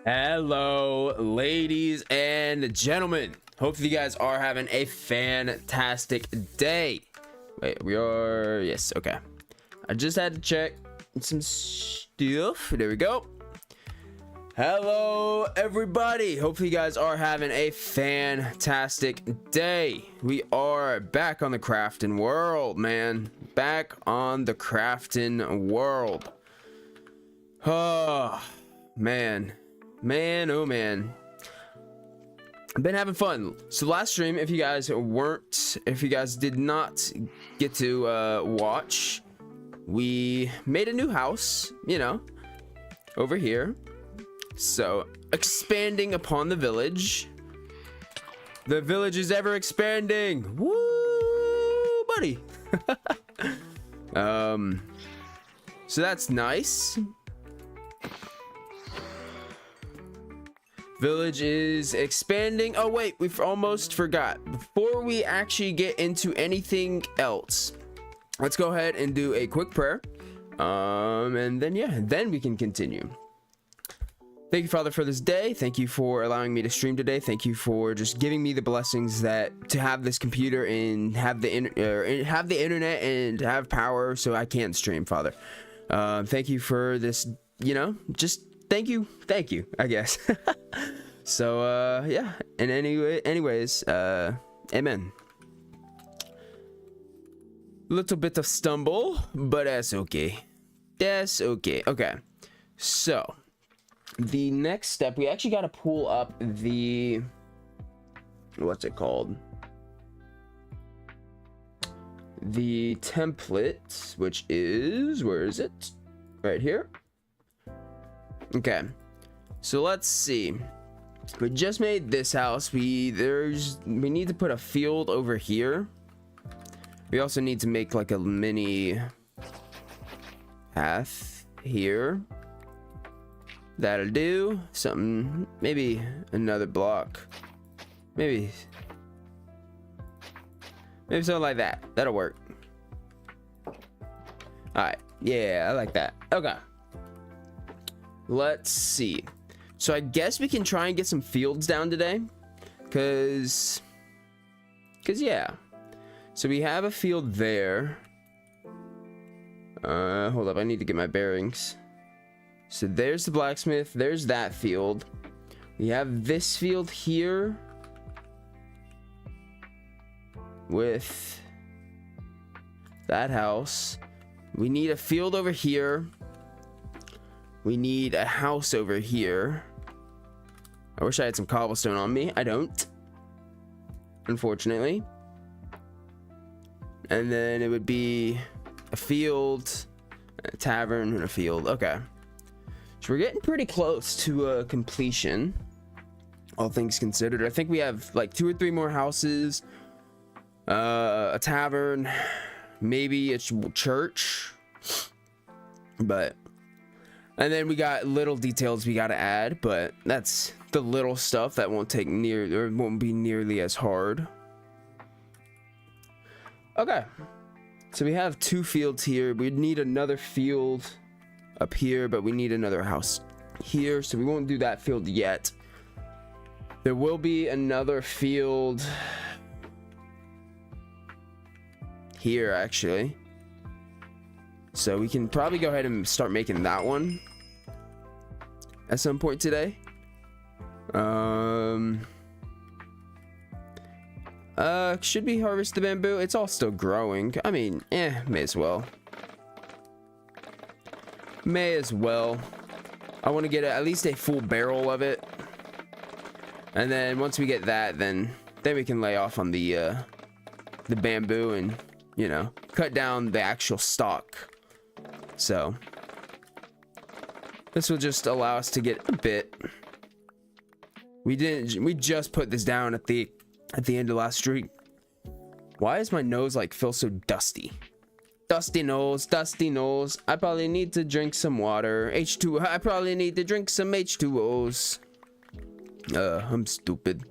Hello, ladies and gentlemen. Hopefully you guys are having a fantastic day. Wait, we are... Yes, okay. I just had to check some stuff. There we go. Hello, everybody. Hopefully you guys are having a fantastic day. We are back on the crafting world, man. Back on the crafting world. Oh, man. Man, oh man, I've been having fun. So last stream, if you guys did not get to watch, we made a new house, you know, over here. So expanding upon the village. The village is ever expanding. Woo, buddy. So that's nice. Village is expanding. Oh wait, we've almost forgot. Before we actually get into anything else, let's go ahead and do a quick prayer. And then then we can continue. Thank you, Father, for this day. Thank you for allowing me to stream today. Thank you for just giving me the blessings that to have this computer and have the internet and have power so I can stream, Father. Thank you for this, you know, just thank you, I guess. So yeah, and anyways, amen. Little bit of stumble, but that's okay. Okay, so the next step, we actually got to pull up the, what's it called, the template, which is, where is it? Right here. Okay, so let's see. We just made this house. We need to put a field over here. We also need to make like a mini path here. That'll do. Something, maybe another block. Maybe something like that. That'll work. All right. Yeah, I like that. Okay. Let's see. So I guess we can try and get some fields down today. Cause yeah. So we have a field there. Hold up, I need to get my bearings. So there's the blacksmith, there's that field. We have this field here with that house. We need a field over here. We need a house over here. I wish I had some cobblestone on me. I don't, unfortunately. And then it would be a field, a tavern, and a field. Okay. So we're getting pretty close to completion, all things considered. I think we have like 2 or 3 more houses, a tavern, maybe a church, but... And then we got little details we got to add, but that's the little stuff that won't take won't be nearly as hard. Okay. So we have 2 fields here. We need another field up here, but we need another house here, so we won't do that field yet. There will be another field here, actually. So we can probably go ahead and start making that one at some point today. Should we harvest the bamboo? It's all still growing. I mean, may as well. I want to get at least a full barrel of it. And then once we get that, then we can lay off on the bamboo and, you know, cut down the actual stock. So this will just allow us to get a bit. We just put this down at the end of last stream. Why is my nose like feel so dusty? Dusty nose. I probably need to drink some water. H2O. I probably need to drink some H2Os. I'm stupid.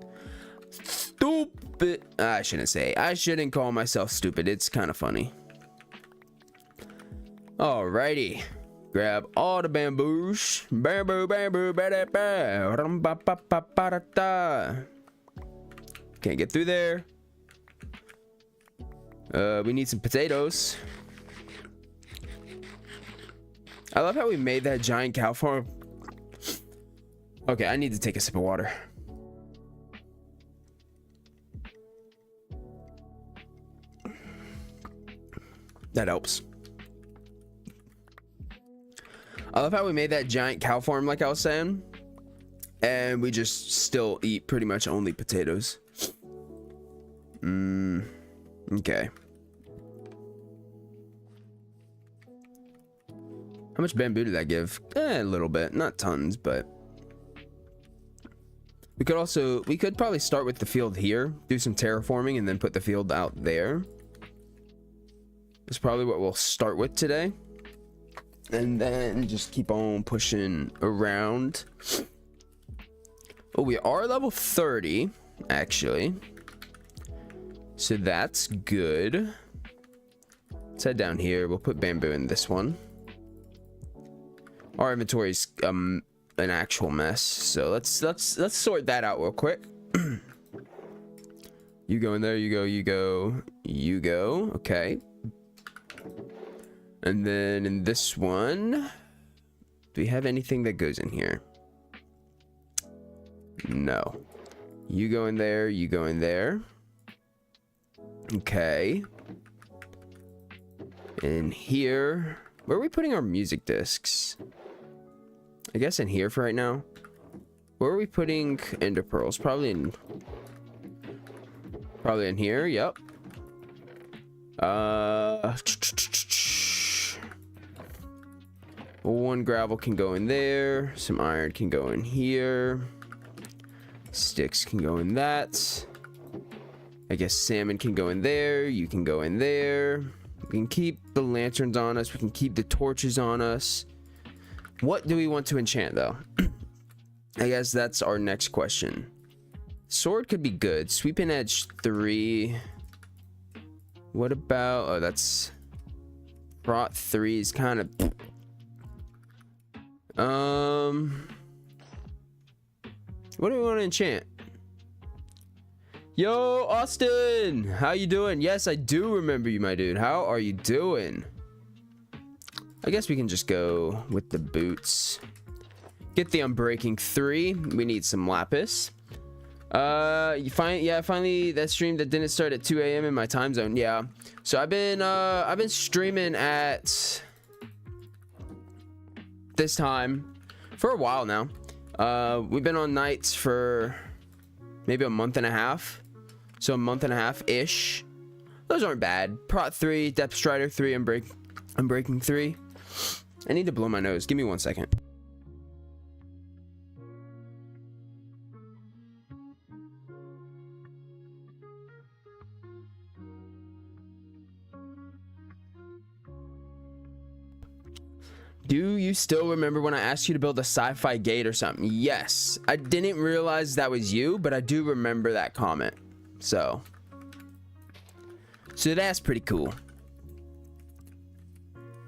I shouldn't call myself stupid. It's kind of funny. Alrighty. Grab all the bamboos. Bamboo, bamboo, ba-da-ba. Rum-ba-ba-ba-ba-da-da. Can't get through there. We need some potatoes. I love how we made that giant cow farm. Okay, I need to take a sip of water. That helps. I love how we made that giant cow farm, like I was saying, and we just still eat pretty much only potatoes. Okay. How much bamboo did that give? A little bit, not tons, but we could probably start with the field here, do some terraforming, and then put the field out there. That's probably what we'll start with today. And then just keep on pushing around. Oh, we are level 30, actually. So that's good. Let's head down here. We'll put bamboo in this one. Our inventory's an actual mess. So let's sort that out real quick. You go in there, you go, you go, you go. Okay. And then in this one, do we have anything that goes in here? No. You go in there, you go in there. Okay. In here, where are we putting our music discs? I guess in here for right now. Where are we putting ender pearls? Probably in here. Yep. One gravel can go in there. Some iron can go in here. Sticks can go in that. I guess salmon can go in there. You can go in there. We can keep the lanterns on us. We can keep the torches on us. What do we want to enchant, though? I guess that's our next question. Sword could be good. Sweeping edge 3. What about... Oh, that's... Prot 3 is kind of... What do we want to enchant? Yo, Austin! How you doing? Yes, I do remember you, my dude. How are you doing? I guess we can just go with the boots. Get the Unbreaking 3. We need some lapis. Finally that stream that didn't start at 2 a.m. in my time zone. Yeah. So I've been streaming at this time for a while now. We've been on nights for maybe a month and a half. So a month and a half ish. Those aren't bad. Prot 3, Depth Strider 3, Unbreaking 3. I need to blow my nose. Give me 1 second. Do you still remember when I asked you to build a sci-fi gate or something? Yes. I didn't realize that was you, but I do remember that comment. So that's pretty cool.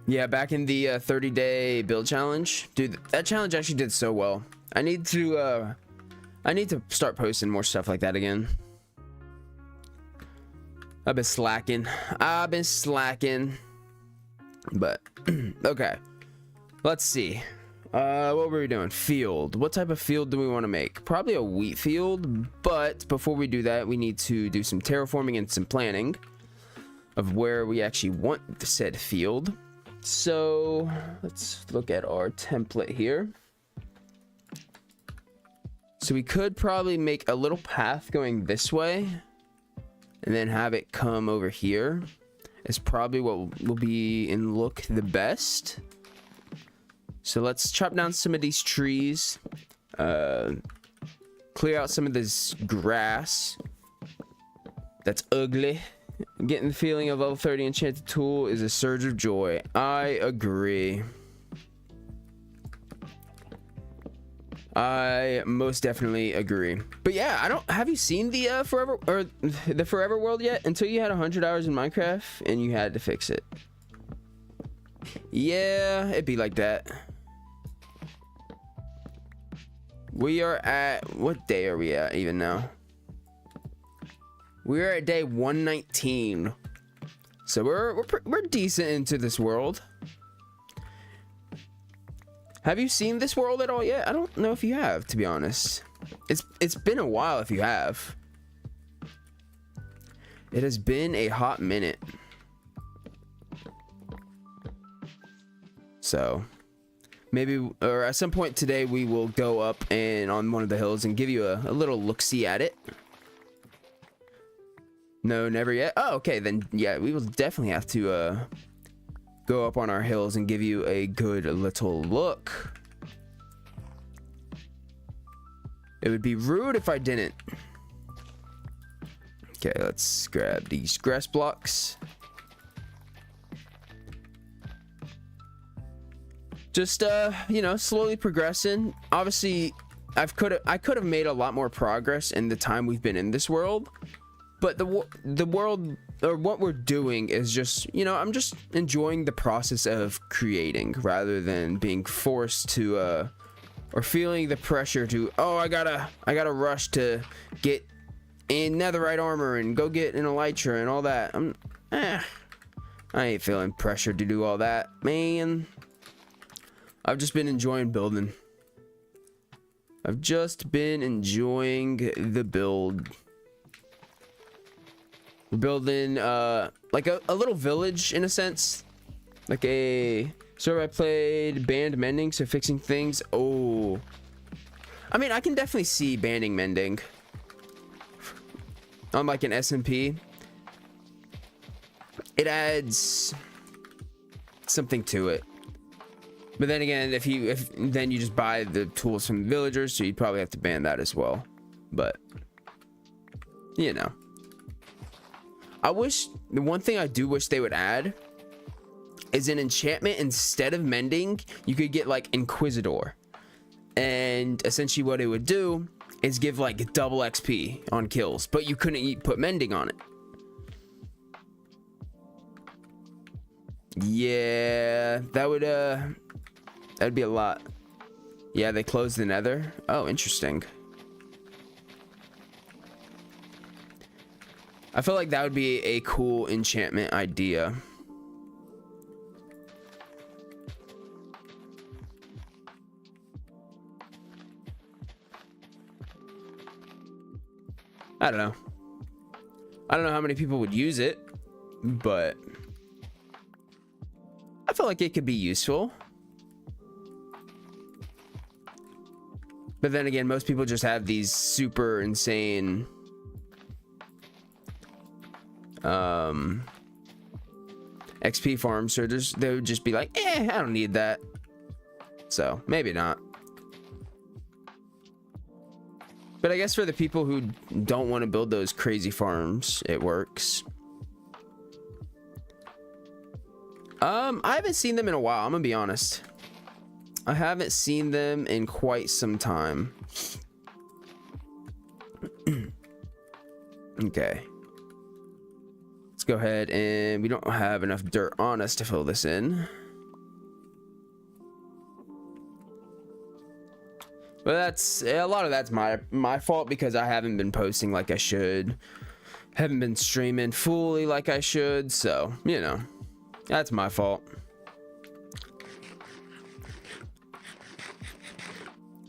Yeah, back in the 30-day build challenge. Dude, that challenge actually did so well. I need to start posting more stuff like that again. I've been slacking. But okay. Let's see. What were we doing? Field. What type of field do we want to make? Probably a wheat field, but before we do that, we need to do some terraforming and some planning of where we actually want the said field. So let's look at our template here. So we could probably make a little path going this way and then have it come over here. It's probably what will be in look the best. So let's chop down some of these trees, clear out some of this grass that's ugly. Getting the feeling of level 30 enchanted tool is a surge of joy. I agree. I most definitely agree. But yeah, have you seen the Forever World yet? Until you had 100 hours in Minecraft and you had to fix it. Yeah, it'd be like that. We are at, what day are we at even now? We're at day 119. So we're decent into this world. Have you seen this world at all yet? I don't know if you have, to be honest. It's been a while if you have. It has been a hot minute. So maybe, or at some point today, we will go up and on one of the hills and give you a little look-see at it. No, never yet. Oh, okay, then yeah, we will definitely have to go up on our hills and give you a good little look. It would be rude if I didn't. Okay, let's grab these grass blocks. Just you know, slowly progressing. Obviously, I could have made a lot more progress in the time we've been in this world, but the world, or what we're doing, is just, you know, I'm just enjoying the process of creating rather than being forced to or feeling the pressure to, oh, I gotta rush to get in netherite armor and go get an elytra and all that. I ain't feeling pressured to do all that, man. I've just been enjoying building. I've just been enjoying the build. We're building like a little village in a sense. Like a, so I played band mending, so fixing things. Oh, I mean, I can definitely see banding mending on like an SMP. It adds something to it. But then again, if then you just buy the tools from villagers, so you'd probably have to ban that as well. But you know, I wish, the one thing I do wish they would add is an enchantment. Instead of mending, you could get like Inquisitor, and essentially what it would do is give like double XP on kills, but you couldn't put mending on it. Yeah, that would that'd be a lot. Yeah, they closed the nether. Oh, interesting. I feel like that would be a cool enchantment idea. I don't know. I don't know how many people would use it, but I feel like it could be useful. But then again, most people just have these super insane XP farms, so they would just be like, I don't need that. So maybe not. But I guess for the people who don't want to build those crazy farms, it works. I haven't seen them in a while, I'm gonna be honest. I haven't seen them in quite some time. Okay. Let's go ahead, and we don't have enough dirt on us to fill this in. But that's, a lot of that's my fault, because I haven't been posting like I should. Haven't been streaming fully like I should, so, you know, that's my fault.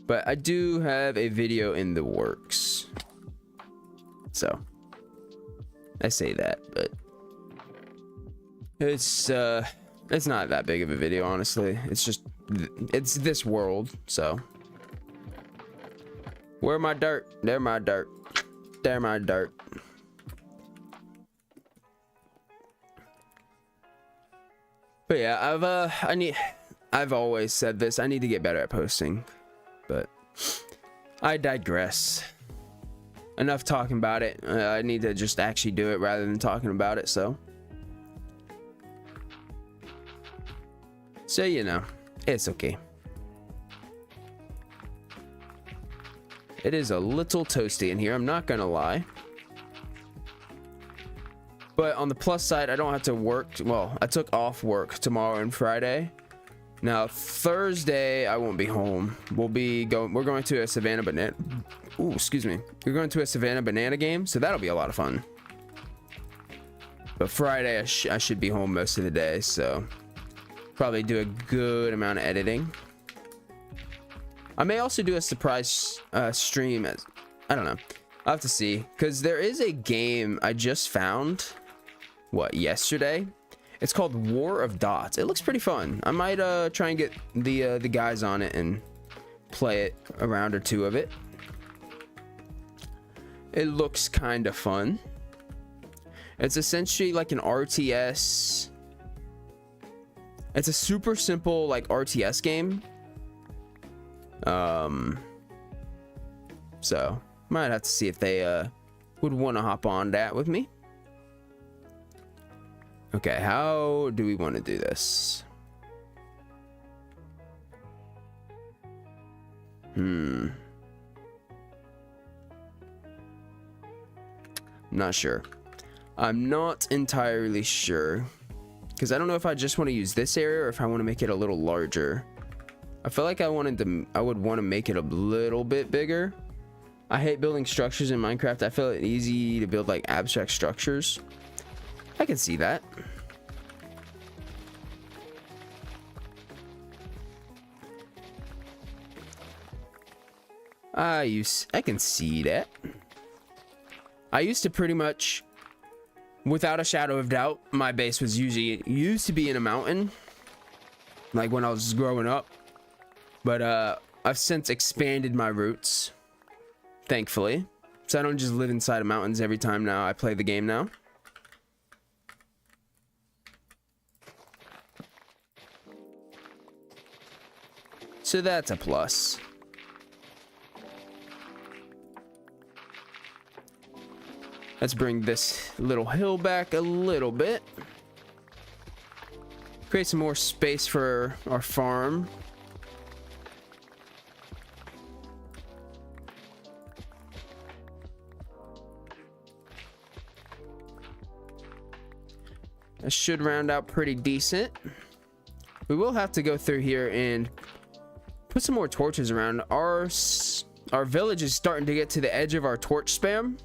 But I do have a video in the works. So, I say that, but it's not that big of a video, honestly. It's just, it's this world, so. Where my dirt? There my dirt. There my dirt. But yeah, I've always said this. I need to get better at posting, but I digress. Enough talking about it. I need to just actually do it rather than talking about it. So you know, it's okay. It is a little toasty in here, I'm not gonna lie. But on the plus side, I don't have to work. Well, I took off work tomorrow and Friday. Now Thursday, I won't be home. We're going to a Savannah Banana. Ooh, excuse me. We're going to a Savannah Banana game, so that'll be a lot of fun. But Friday, I should be home most of the day, so probably do a good amount of editing. I may also do a surprise stream. I don't know. I'll have to see, because there is a game I just found. What, yesterday? It's called War of Dots. It looks pretty fun. I might try and get the guys on it and play it a round or two of it. It looks kind of fun. It's essentially like an RTS. It's a super simple like RTS game. So might have to see if they would want to hop on that with me. Okay, how do we want to do this? Not sure. I'm not entirely sure, because I don't know if I just want to use this area or if I want to make it a little larger. I feel like I would want to make it a little bit bigger. I hate building structures in Minecraft. I feel it easy to build like abstract structures. I can see that. I can see that. I used to pretty much, without a shadow of doubt, my base was used to be in a mountain, like when I was growing up. But I've since expanded my roots, thankfully. So I don't just live inside of mountains every time now I play the game now. So that's a plus. Let's bring this little hill back a little bit. Create some more space for our farm. That should round out pretty decent. We will have to go through here and put some more torches around. Our village is starting to get to the edge of our torch spam,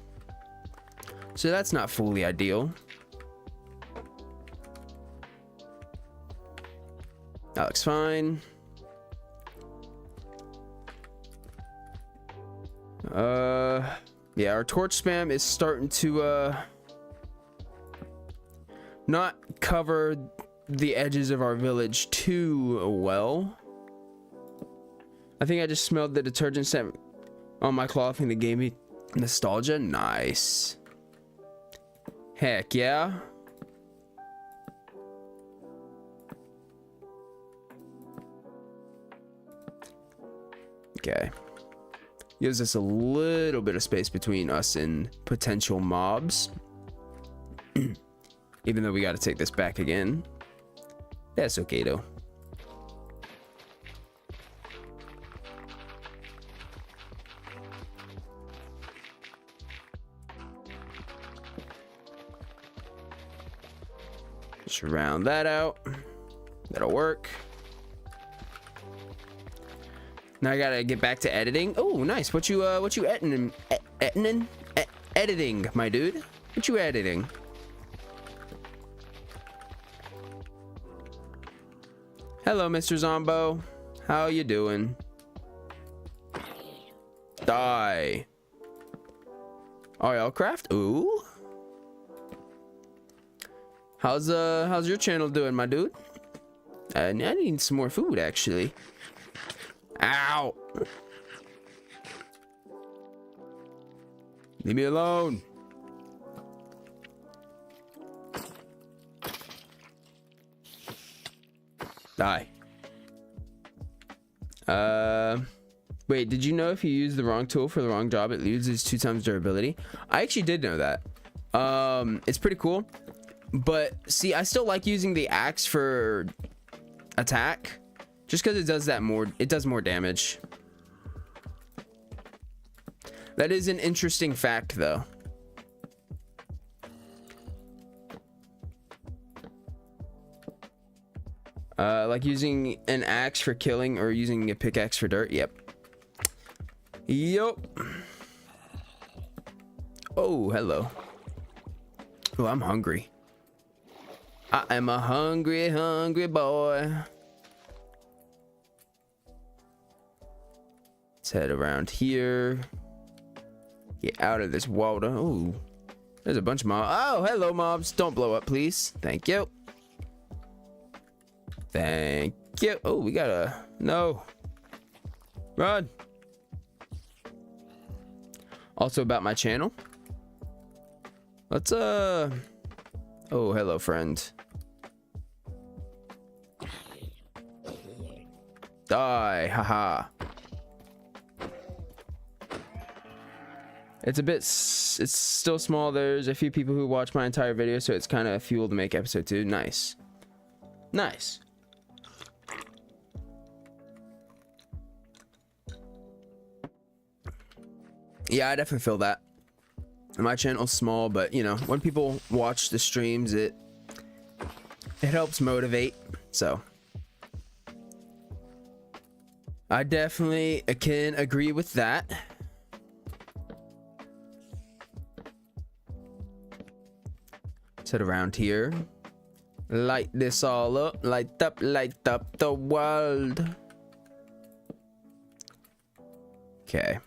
so that's not fully ideal. That looks fine. Yeah, our torch spam is starting to not cover the edges of our village too well. I think I just smelled the detergent scent on my cloth and it gave me nostalgia. Nice. Heck yeah. Okay. Gives us a little bit of space between us and potential mobs. Even though we got to take this back again. That's okay though. Just round that out. That'll work. Now I gotta get back to editing. Oh, nice. What you editing? Editing, my dude. What you editing? Hello, Mr. Zombo. How you doing? Die. RLCraft? Ooh. How's your channel doing, my dude? I need some more food, actually. Ow. Leave me alone. Die. Wait, did you know if you use the wrong tool for the wrong job, it loses 2 times durability? I actually did know that. It's pretty cool. But see, I still like using the axe for attack, just because it does that more. It does more damage. That is an interesting fact, though. like using an axe for killing or using a pickaxe for dirt. Yep. Oh, hello. Oh, I'm hungry. I am a hungry boy. Let's head around here. Get out of this water. Oh, there's a bunch of mobs. Oh, hello, mobs. Don't blow up, please. Thank you. Thank you. Oh, we got a... No. Run. Also about my channel. Let's, Oh, hello, friend. Die. Haha. It's a bit... It's still small. There's a few people who watch my entire video, so it's kind of fuel to make episode 2. Nice. Nice. Yeah, I definitely feel that. My channel's small, but you know, when people watch the streams, it helps motivate. So I definitely can agree with that. Sit around here. Light this all up. Light up the world. Okay.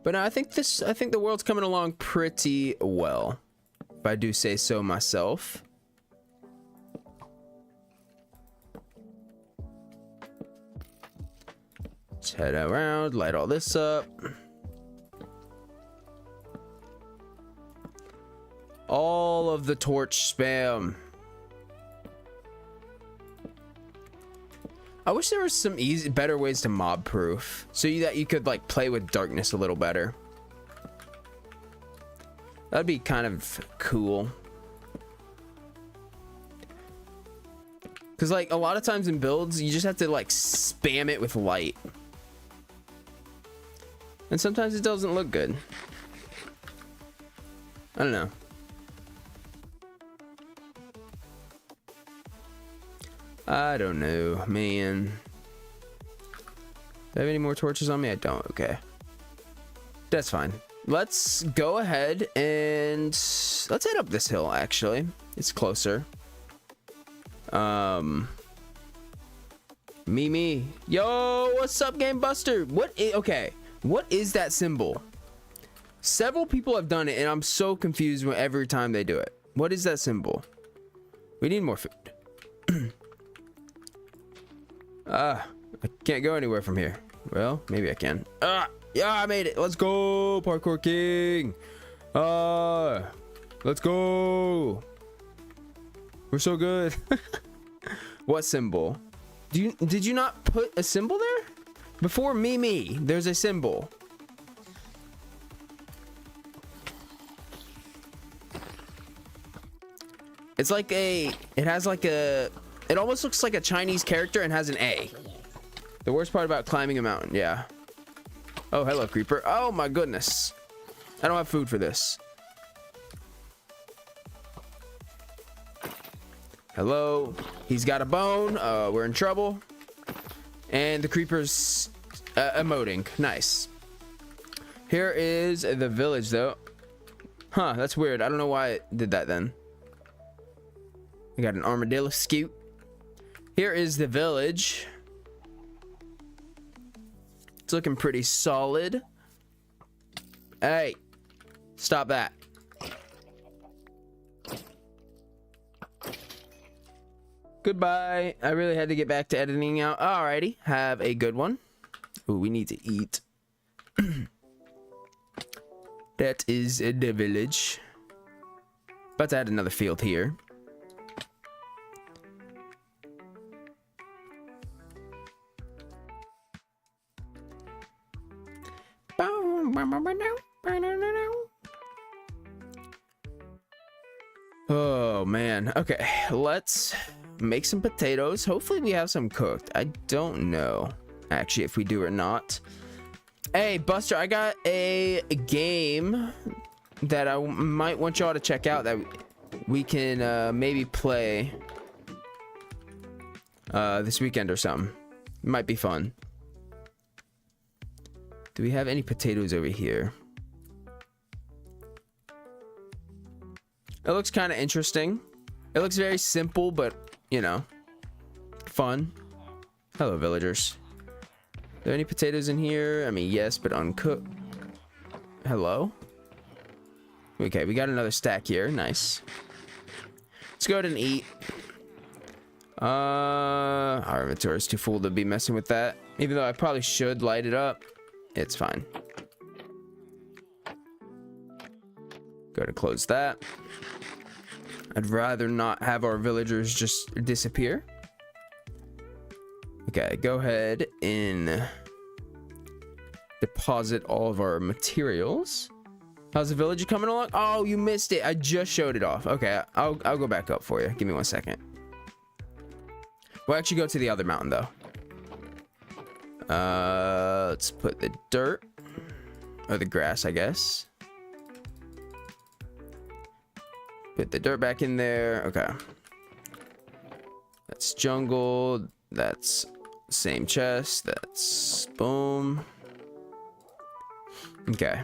But no, I think the world's coming along pretty well, if I do say so myself. Let's head around, light all this up. All of the torch spam. I wish there was some better ways to mob proof, so that you could like play with darkness a little better. That'd be kind of cool. Cause like a lot of times in builds, you just have to like spam it with light, and sometimes it doesn't look good. I don't know. I don't know, man. Do I have any more torches on me? I don't. Okay. That's fine. Let's go ahead and let's head up this hill, actually. It's closer. Me. Yo, what's up, Game Buster? Okay. What is that symbol? Several people have done it, and I'm so confused every time they do it. What is that symbol? We need more food. I can't go anywhere from here. Well, maybe I can. Yeah, I made it. Let's go, Parkour King. Let's go. We're so good. What symbol? Did you not put a symbol there? Before me, there's a symbol. It's like it almost looks like a Chinese character and has an A. The worst part about climbing a mountain, yeah. Oh, hello, creeper. Oh my goodness. I don't have food for this. Hello. He's got a bone. We're in trouble. And the creeper's emoting. Nice. Here is the village, though. Huh, that's weird. I don't know why it did that then. We got an armadillo scoot. Here is the village. It's looking pretty solid. Hey, stop that. Goodbye. I really had to get back to editing now. Alrighty, have a good one. Ooh, we need to eat. That is the village. About to add another field here. Oh man. Okay, let's make some potatoes. Hopefully we have some cooked. I don't know actually if we do or not. Hey Buster, I got a game that I might want y'all to check out that we can maybe play this weekend or something. It might be fun. Do we have any potatoes over here? It looks kind of interesting. It looks very simple, but you know, fun. Hello, villagers. Are there any potatoes in here? I mean, yes, but uncooked. Hello? Okay, we got another stack here. Nice. Let's go ahead and eat. Our inventory is too full to be messing with that. Even though I probably should light it up. It's fine. Go to close that. I'd rather not have our villagers just disappear. Okay, go ahead and deposit all of our materials. How's the village coming along? Oh, you missed it. I just showed it off. Okay, I'll go back up for you. Give me 1 second. We'll actually go to the other mountain though. Let's put the dirt or the grass, I guess. Put the dirt back in there. Okay. That's jungle. That's same chest. That's boom. Okay.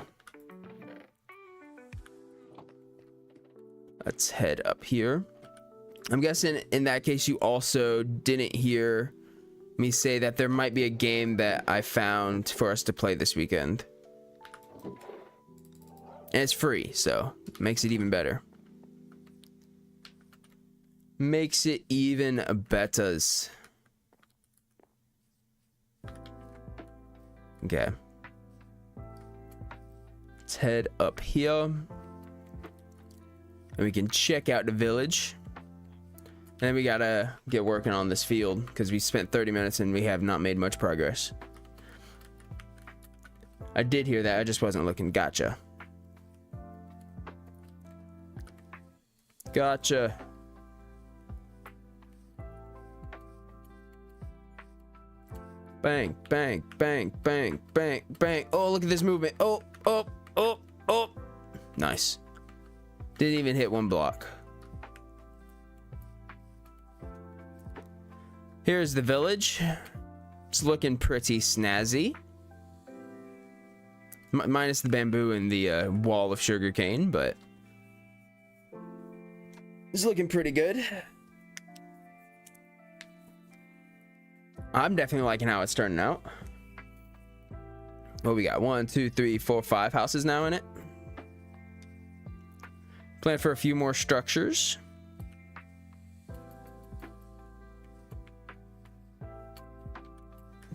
Let's head up here. I'm guessing in that case you also didn't hear me say that there might be a game that I found for us to play this weekend. And it's free, so it makes it even better. Makes it even better. Okay. Let's head up here. And we can check out the village. And then we gotta get working on this field because we spent 30 minutes and we have not made much progress. I did hear that, I just wasn't looking. Gotcha. Gotcha. Bang, bang, bang, bang, bang, bang. Oh, look at this movement. Oh, oh, oh, oh. Nice. Didn't even hit one block. Here's the village. It's looking pretty snazzy. Minus the bamboo and the wall of sugarcane, but it's looking pretty good. I'm definitely liking how it's turning out. What we got? 1, 2, 3, 4, 5 houses now in it. Plan for a few more structures.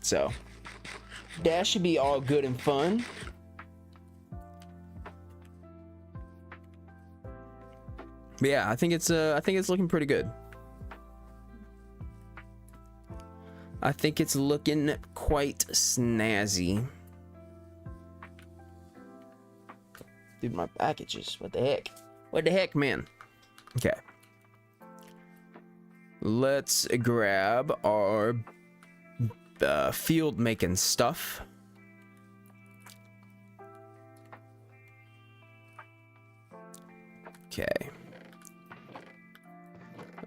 So that should be all good and fun. But yeah, I think it's looking pretty good. I think it's looking quite snazzy. Dude, my packages. What the heck? What the heck, man? Okay. Let's grab our field making stuff. Okay.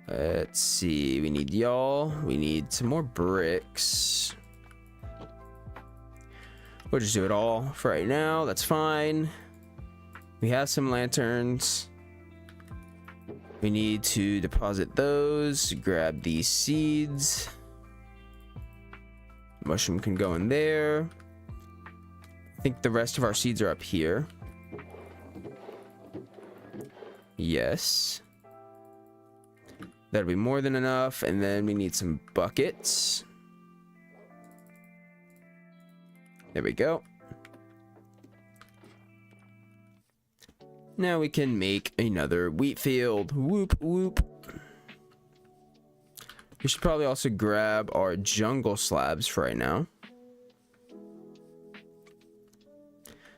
Let's see. We need y'all. We need some more bricks. We'll just do it all for right now. That's fine. We have some lanterns. We need to deposit those. Grab these seeds. Mushroom can go in there. I think the rest of our seeds are up here. Yes. That'll be more than enough. And then we need some buckets. There we go. Now we can make another wheat field. Whoop, whoop. We should probably also grab our jungle slabs for right now,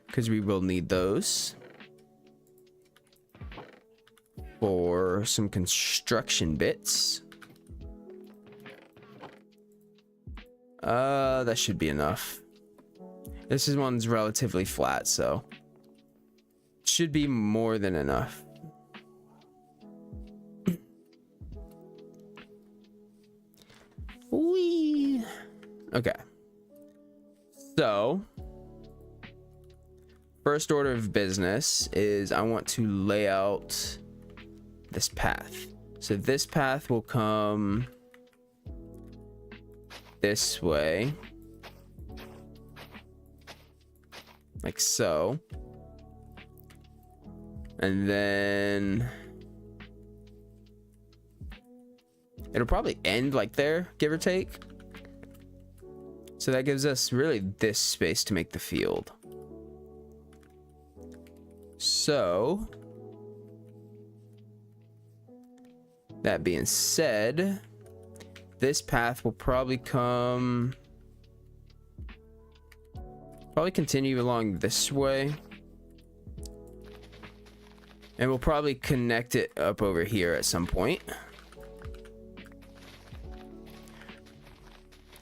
because we will need those for some construction bits. That should be enough. This one's relatively flat, so should be more than enough. Whee! Okay. So, first order of business is I want to lay out this path. So this path will come this way, like so, and then it'll probably end like there, give or take. So that gives us really this space to make the field. So that being said, this path will probably continue along this way, and we'll probably connect it up over here at some point.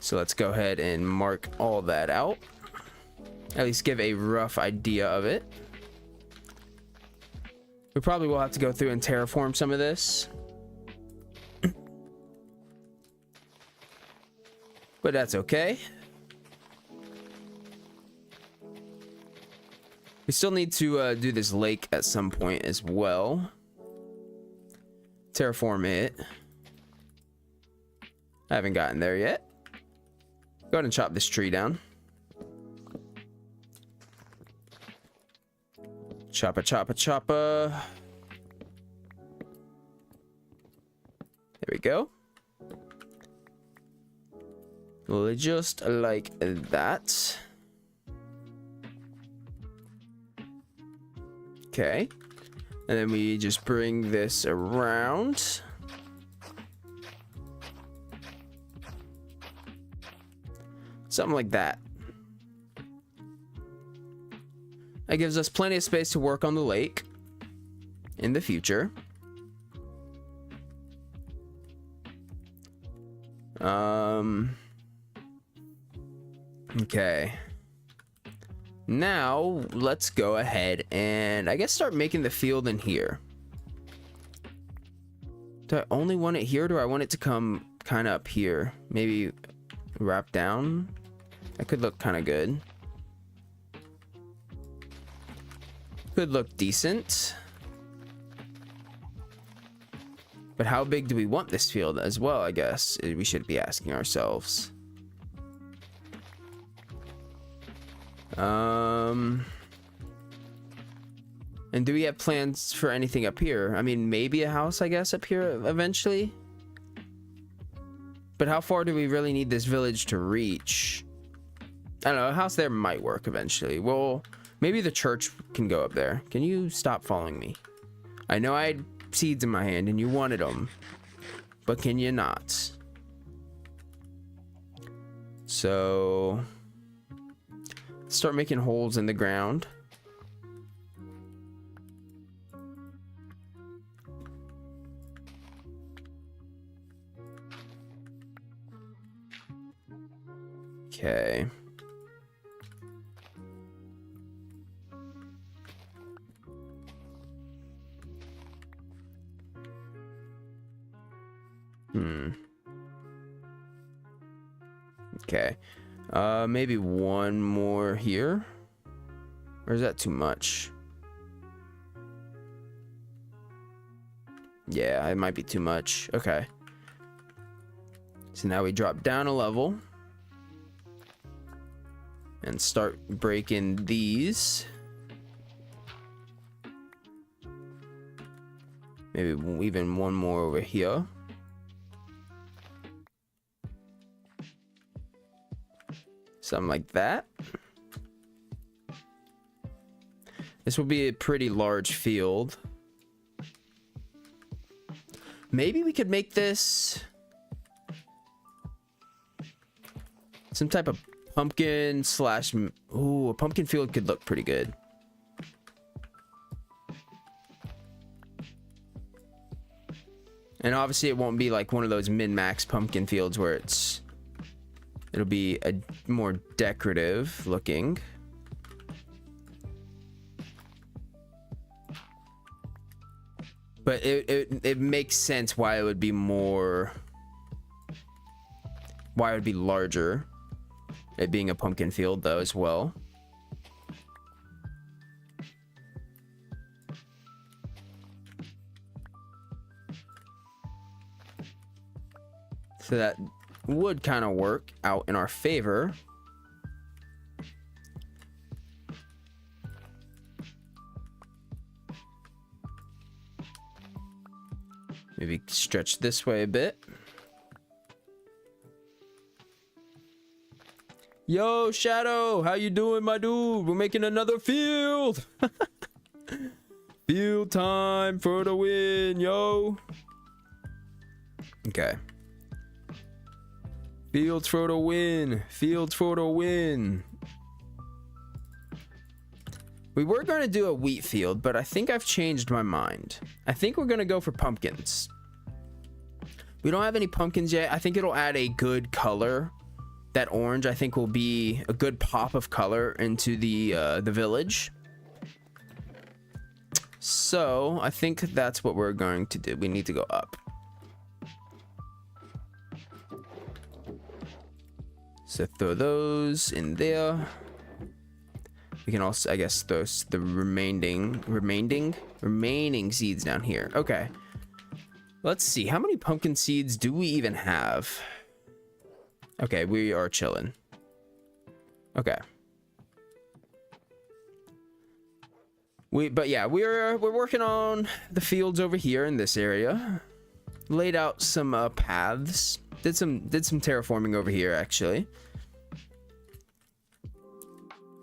So let's go ahead and mark all that out, at least give a rough idea of it. We probably will have to go through and terraform some of this, but that's okay. We still need to do this lake at some point as well. Terraform it. I haven't gotten there yet. Go ahead and chop this tree down. Choppa, choppa, choppa. There we go. Well, just like that. Okay. And then we just bring this around. Something like that. That gives us plenty of space to work on the lake in the future. Okay. Now let's go ahead and I guess start making the field in here. Do I only want it here, or do I want it to come kind of up here? Maybe wrap down? That could look kind of good. Could look decent. But how big do we want this field as well, I guess we should be asking ourselves. And do we have plans for anything up here? I mean, maybe a house, I guess, up here eventually. But how far do we really need this village to reach? I don't know, a house there might work eventually. Well, maybe the church can go up there. Can you stop following me? I know I had seeds in my hand and you wanted them, but can you not? So start making holes in the ground. Okay. Okay. Maybe one more here. Or is that too much? Yeah, it might be too much. Okay. So now we drop down a level and start breaking these. Maybe even one more over here. Something like that. This will be a pretty large field. Maybe we could make this some type of pumpkin slash... Ooh, a pumpkin field could look pretty good. And obviously it won't be like one of those min-max pumpkin fields where it'll be a more decorative looking. but it makes sense why it would be more, why it would be larger, it being a pumpkin field though as well. So that would kind of work out in our favor. Maybe stretch this way a bit. Yo, Shadow, how you doing, my dude? We're making another field. Field time for the win, yo. Okay. Fields for the win. Fields for the win. We were going to do a wheat field, but I think I've changed my mind. I think we're going to go for pumpkins. We don't have any pumpkins yet. I think it'll add a good color. That orange, I think, will be a good pop of color into the village. So I think that's what we're going to do. We need to go up. So throw those in there. We can also, I guess, throw the remaining seeds down here. Okay. Let's see. How many pumpkin seeds do we even have? Okay, we are chilling. Okay. But yeah, we're working on the fields over here in this area. Laid out some paths. Did some terraforming over here actually.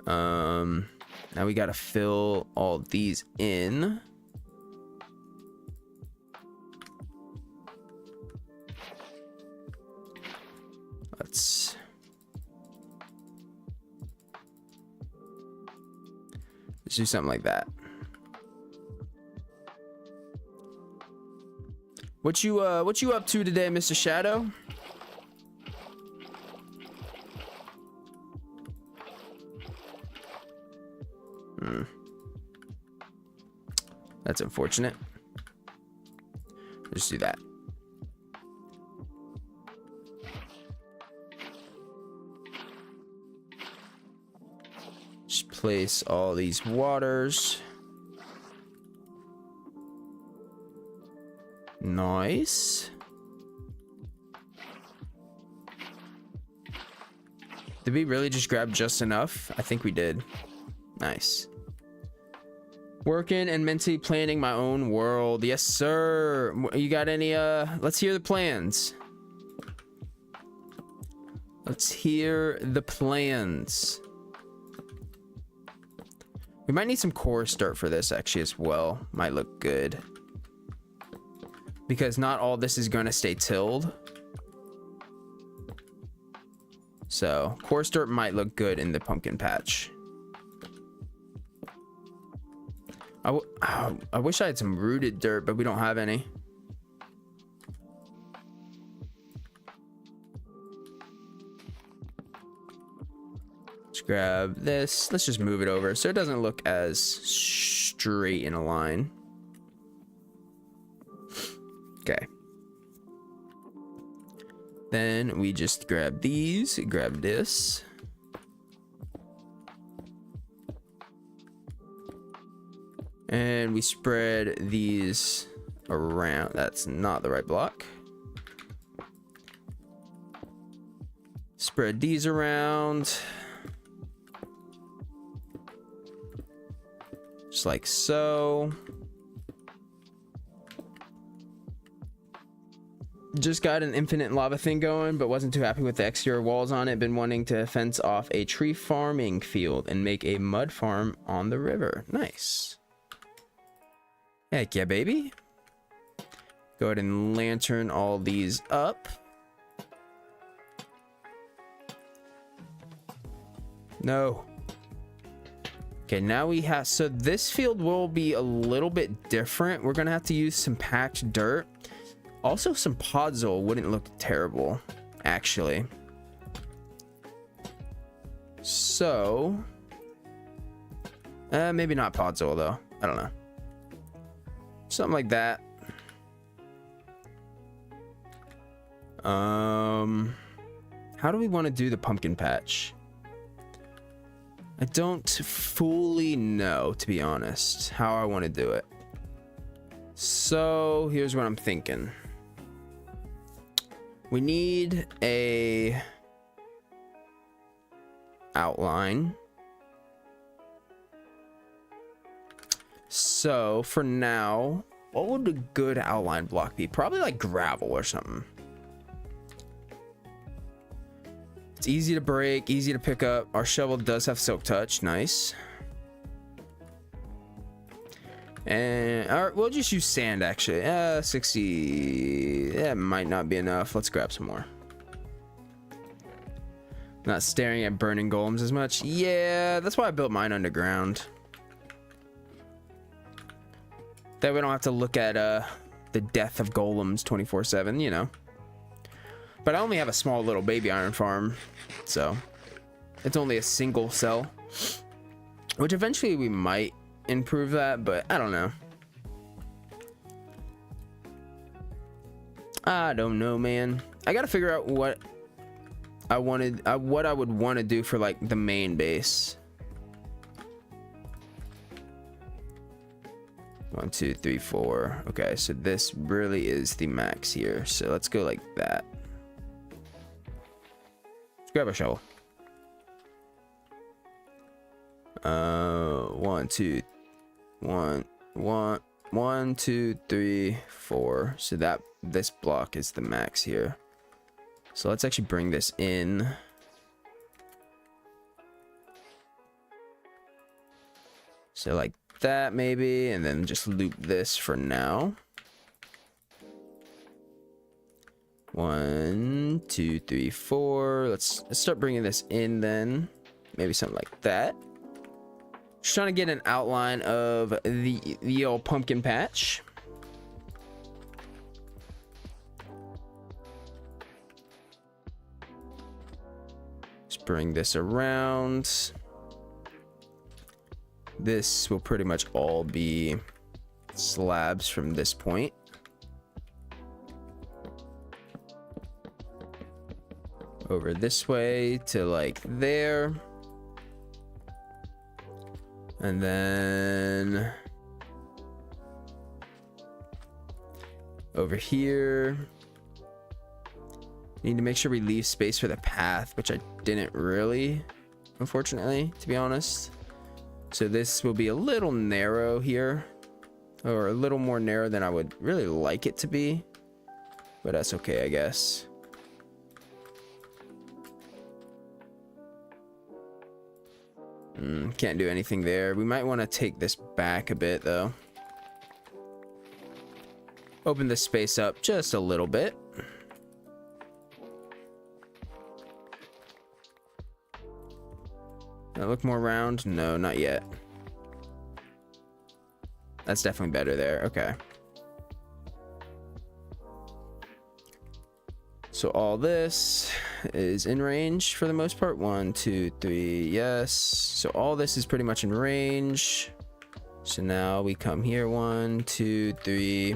Now we gotta fill all these in. Let's do something like that. What you up to today, Mr. Shadow? That's unfortunate. Let's do that. Just place all these waters. Nice. Did we really just grab just enough? I think we did. Nice. Working and mentally planning my own world. Yes, sir. You got any, let's hear the plans. Let's hear the plans. We might need some coarse dirt for this actually as well. Might look good. Because not all this is going to stay tilled. So, coarse dirt might look good in the pumpkin patch. I wish I had some rooted dirt, but we don't have any. Let's grab this. Let's just move it over so it doesn't look as straight in a line. Okay. Then we just grab these, grab this. And we spread these around. That's not the right block. Spread these around. Just like so. Just got an infinite lava thing going, but wasn't too happy with the exterior walls on it. Been wanting to fence off a tree farming field and make a mud farm on the river. Nice. Heck yeah, baby. Go ahead and lantern all these up. No. Okay, now we have, so this field will be a little bit different. We're gonna have to use some packed dirt. Also, some podzol wouldn't look terrible, actually. So, maybe not podzol though. I don't know. Something like that. How do we want to do the pumpkin patch? I don't fully know, to be honest, how I want to do it. So here's what I'm thinking. We need a outline. So for now, what would a good outline block be? Probably like gravel or something. It's easy to break, easy to pick up. Our shovel does have silk touch. Nice. And all right, we'll just use sand actually. 60. That might not be enough. Let's grab some more. Not staring at burning golems as much. Yeah, that's why I built mine underground. That we don't have to look at the death of golems 24/7, you know. But I only have a small little baby iron farm, so it's only a single cell, which eventually we might improve that, but I don't know. I don't know, man. I gotta figure out what I wanted, what I would want to do for like the main base. 1, 2, 3, 4. Okay, so this really is the max here. So let's go like that. Let's grab a shovel. 1, 2, 1, 2, 3, 4. So that this block is the max here. So let's actually bring this in. So like that maybe, and then just loop this for now. 1, 2, 3, 4. Let's start bringing this in then. Maybe something like that. Just trying to get an outline of the old pumpkin patch. Just bring this around. This will pretty much all be slabs from this point. Over this way to like there. And then over here. Need to make sure we leave space for the path, which I didn't really, unfortunately, to be honest. So this will be a little narrow here, or a little more narrow than I would really like it to be, but that's okay, I guess. Can't do anything there. We might want to take this back a bit though. Open this space up just a little bit. Look more round. No, not yet. That's definitely better there. Okay. So all this is in range for the most part. 1, 2, 3. Yes. So all this is pretty much in range. So now we come here. 1, 2, 3.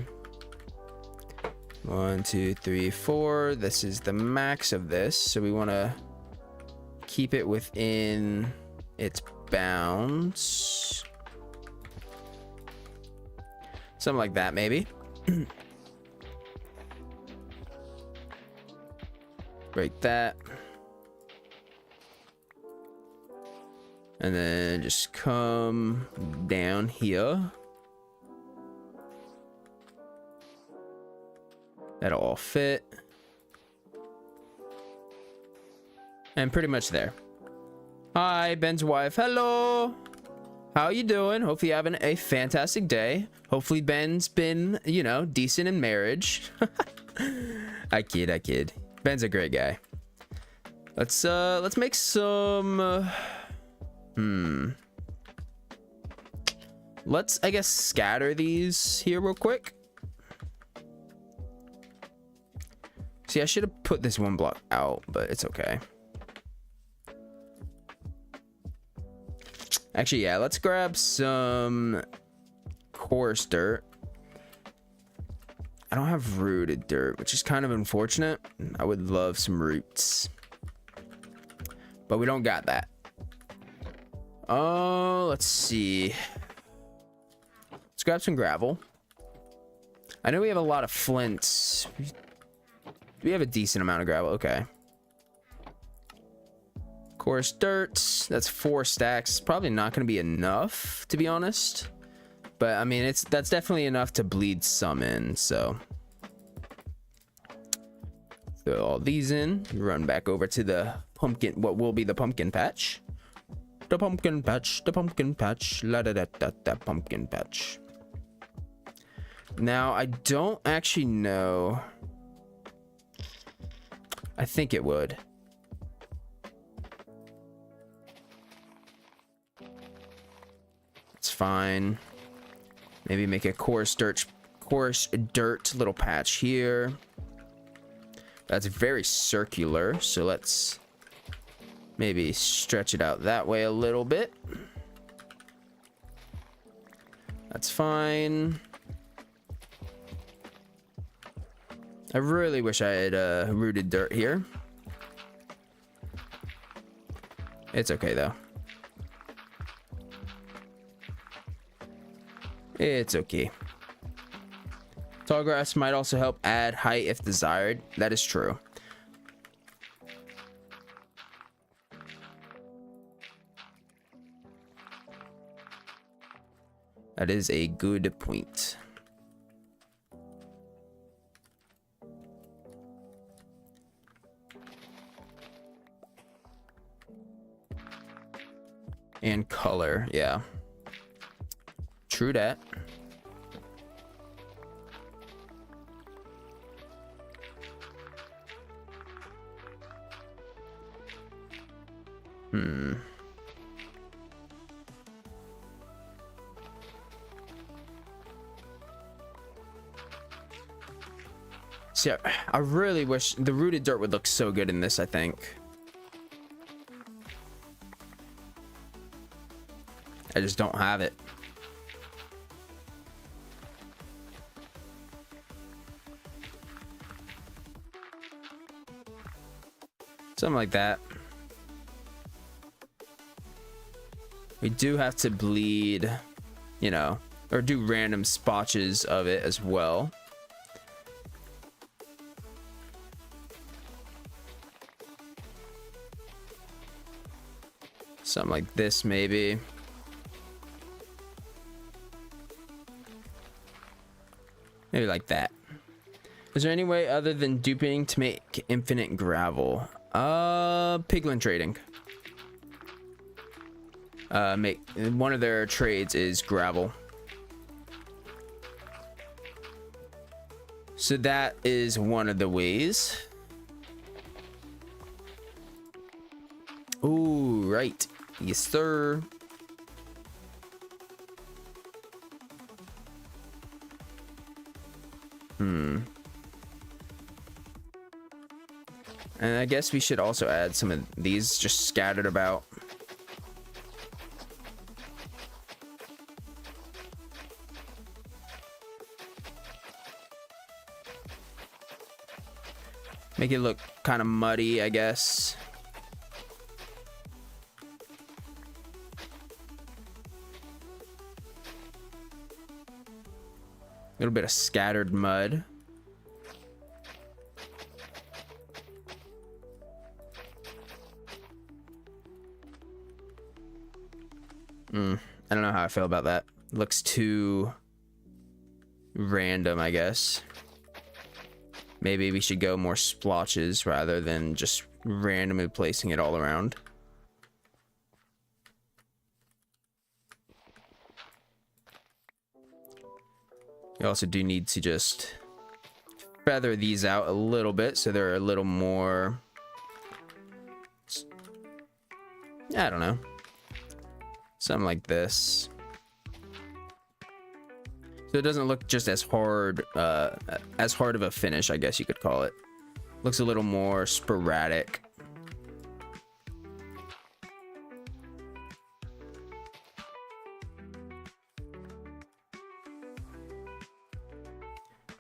1, 2, 3, 4. This is the max of this. So we want to keep it within its bounds. Something like that, maybe. Break that. And then just come down here. That'll all fit. And pretty much there. Hi, Ben's wife. Hello. How you doing? Hopefully you're having a fantastic day. Hopefully Ben's been, you know, decent in marriage. I kid. Ben's a great guy. Let's make some let's, I guess, scatter these here real quick. See, I should have put this one block out, but it's okay. Actually, yeah, let's grab some coarse dirt. I don't have rooted dirt, which is kind of unfortunate. I would love some roots, but we don't got that. Oh, let's see. Let's grab some gravel. I know we have a lot of flints. We have a decent amount of gravel. Okay. Coarse dirt. That's 4 stacks. Probably not going to be enough, to be honest. But I mean, that's definitely enough to bleed some in. So throw all these in. Run back over to the pumpkin. What will be the pumpkin patch? The pumpkin patch. The pumpkin patch. La da da da da. Pumpkin patch. Now I don't actually know. I think it would. It's fine. Maybe make a coarse dirt little patch here. That's very circular, so let's maybe stretch it out that way a little bit. That's fine. I really wish I had rooted dirt here. It's okay though. It's okay. Tall grass might also help add height if desired. That is true. That is a good point. And color, yeah. True that. See, I really wish the rooted dirt would look so good in this, I think. I just don't have it. Something like that. We do have to bleed, you know, or do random spotches of it as well. Something like this, maybe. Maybe like that. Is there any way other than duping to make infinite gravel? Piglin trading. Make one of their trades is gravel. So that is one of the ways. Ooh, right. Yes, sir. And I guess we should also add some of these just scattered about. Make it look kind of muddy, I guess. A little bit of scattered mud. I don't know how I feel about that. Looks too random, I guess. Maybe we should go more splotches rather than just randomly placing it all around. You also do need to just feather these out a little bit so they're a little more, I don't know, something like this. So it doesn't look just as hard of a finish, I guess you could call it. Looks a little more sporadic.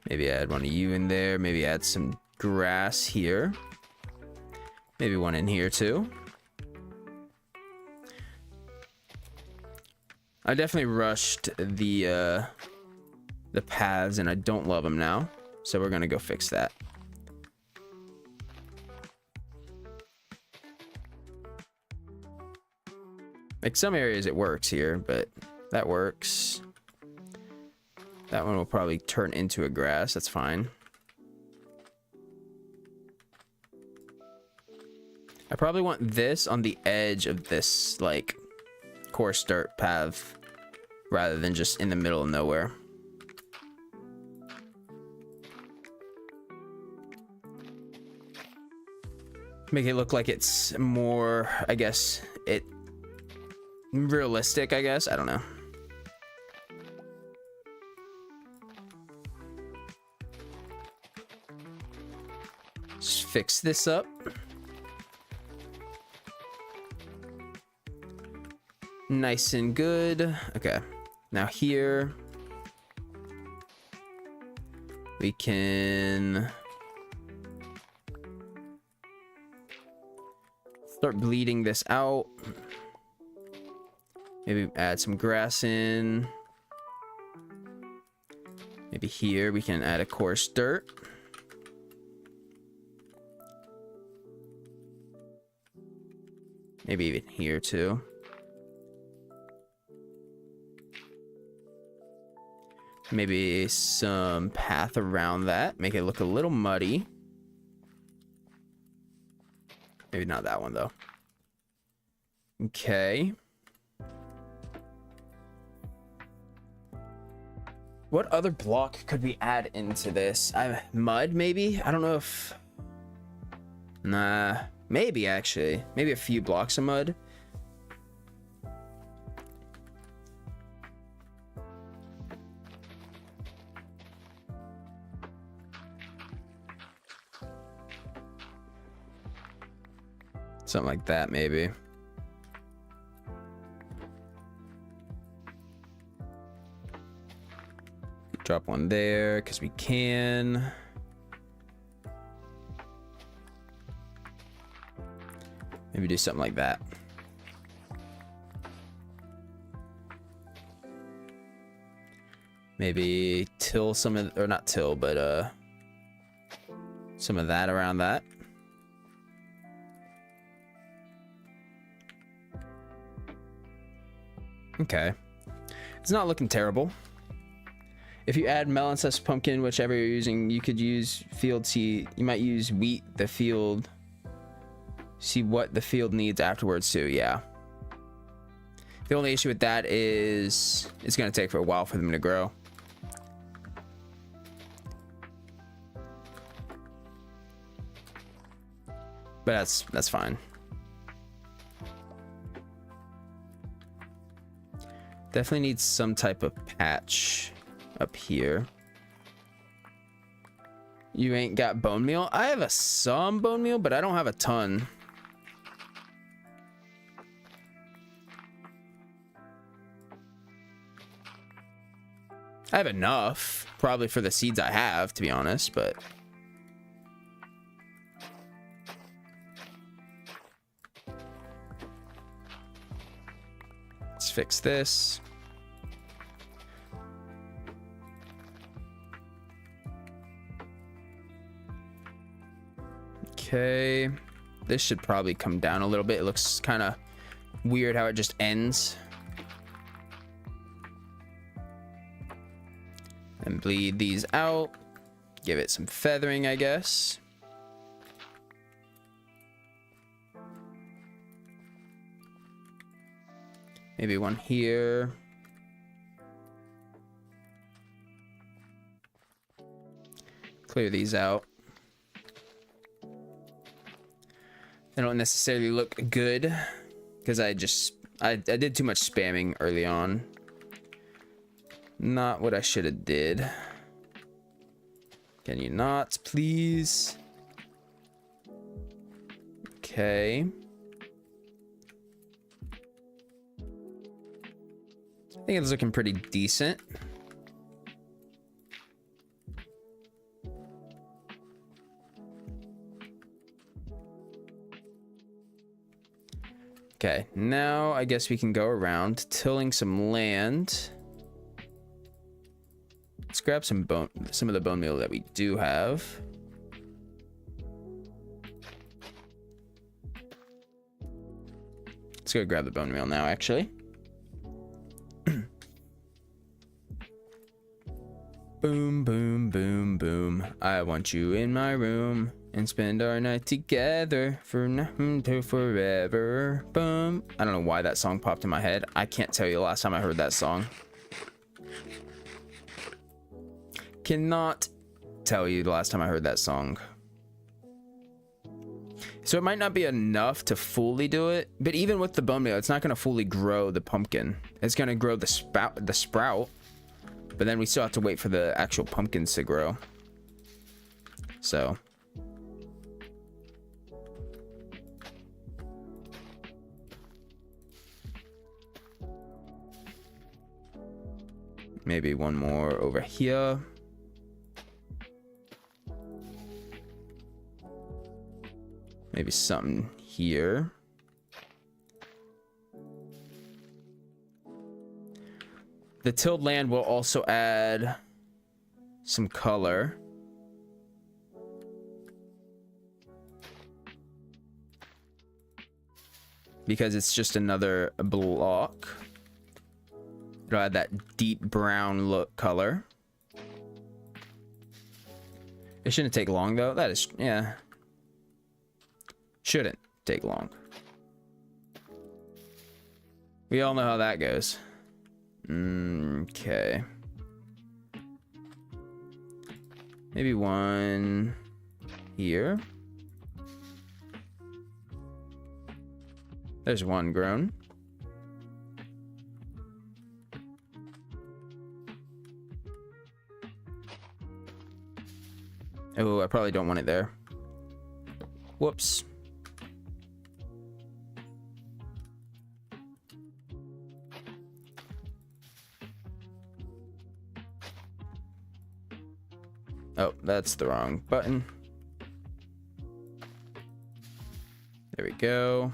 Maybe add one of you in there. Maybe add some grass here. Maybe one in here too. I definitely rushed the paths, and I don't love them now. So we're gonna go fix that. Like some areas it works here, but that works. That one will probably turn into a grass. That's fine. I probably want this on the edge of this, like, coarse dirt path rather than just in the middle of nowhere. Make it look like it's more, I guess, realistic, I guess. I don't know. Just fix this up. Nice and good. Okay. Now here we can start bleeding this out. Maybe add some grass in. Maybe here we can add a coarse dirt. Maybe even here too. Maybe some path around that. Make it look a little muddy. Maybe not that one though. Okay. What other block could we add into this? Mud maybe? I don't know if... Nah, maybe actually. Maybe a few blocks of mud. Something like that, maybe. Drop one there, because we can. Maybe do something like that. Maybe till some of, or not till, but some of that around that. Okay, it's not looking terrible. If you add melon/pumpkin, whichever you're using, you could use field seed. You might use wheat, the field. See what the field needs afterwards too. Yeah. The only issue with that is it's gonna take for a while for them to grow. But that's fine. Definitely needs some type of patch up here. You ain't got bone meal? I have some bone meal, but I don't have a ton. I have enough, probably for the seeds I have, to be honest, but... Let's fix this. Okay, this should probably come down a little bit. It looks kind of weird how it just ends. And bleed these out. Give it some feathering, I guess. Maybe one here. Clear these out. They don't necessarily look good because I did too much spamming early on. Not what I should have did. Can you not, please? Okay. I think it's looking pretty decent. Okay, now I guess we can go around tilling some land. Let's grab some of the bone meal that we do have. Let's go grab the bone meal now, actually. Boom, boom, boom, boom. I want you in my room and spend our night together for nothing to forever. Boom. I don't know why that song popped in my head. I can't tell you the last time I heard that song. Cannot tell you the last time I heard that song. So it might not be enough to fully do it, but even with the bone meal, it's not going to fully grow the pumpkin. It's going to grow the sprout, but then we still have to wait for the actual pumpkins to grow. So maybe one more over here. Maybe something here. The tilled land will also add some color. Because it's just another block. It'll add that deep brown look color. It shouldn't take long though. That is, yeah. Shouldn't take long. We all know how that goes. Okay. Maybe one here. There's one grown. Oh, I probably don't want it there. Whoops. Oh, that's the wrong button. There we go.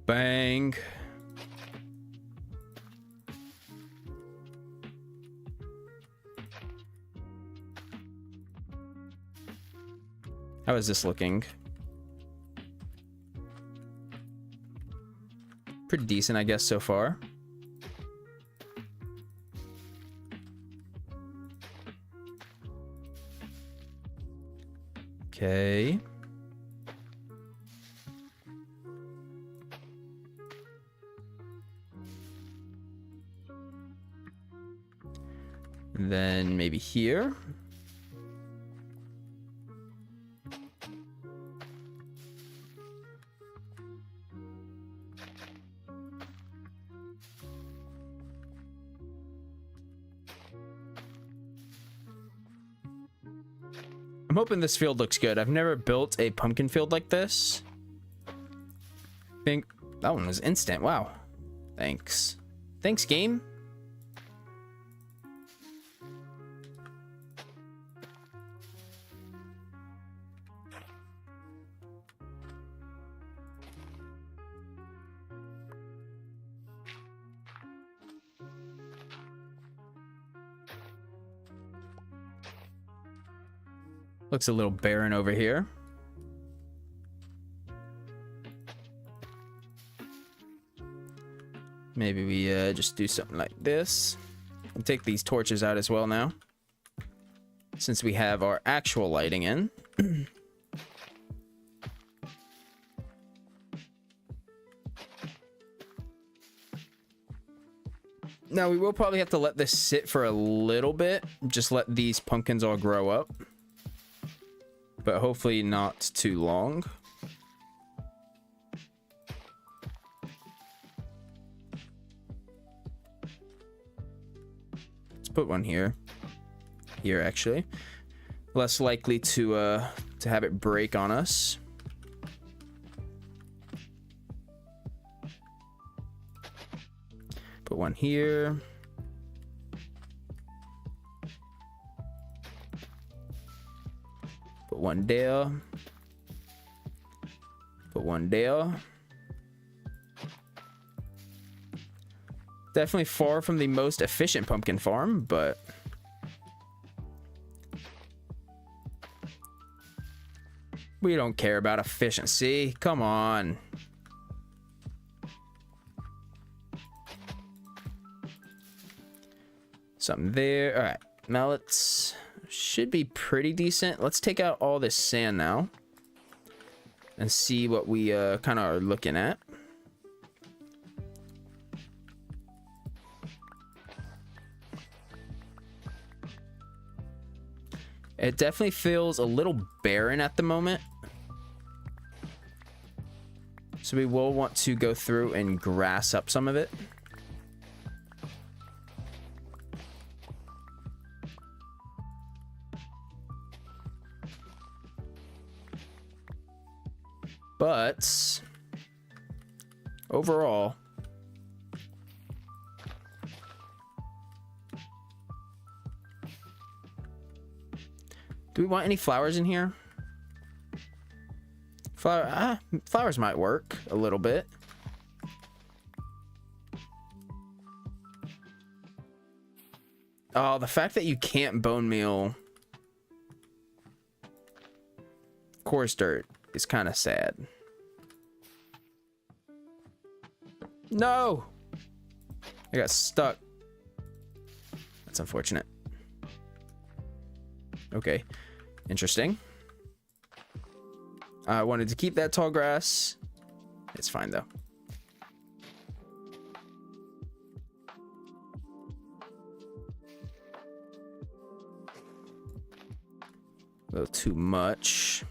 Bang. How is this looking? Pretty decent, I guess, so far. Okay. And then maybe here. I'm hoping this field looks good. I've never built a pumpkin field like this. I think that one was instant. Wow. Thanks. Thanks, game. Looks a little barren over here. Maybe we just do something like this. I'll take these torches out as well now, since we have our actual lighting in. Now we will probably have to let this sit for a little bit. Just let these pumpkins all grow up. But hopefully not too long. Let's put one here. Here, actually. Less likely to have it break on us. Put one here. Put one there. Put one there. Definitely far from the most efficient pumpkin farm, but we don't care about efficiency. Come on. Something there. All right. Now let's... Should be pretty decent. Let's take out all this sand now. And see what we kind of are looking at. It definitely feels a little barren at the moment. So we will want to go through and grass up some of it. But overall, do we want any flowers in here? Flowers might work a little bit. Oh, the fact that you can't bone meal coarse dirt is kind of sad. No! I got stuck. That's unfortunate. Okay. Interesting. I wanted to keep that tall grass. It's fine though. A little too much.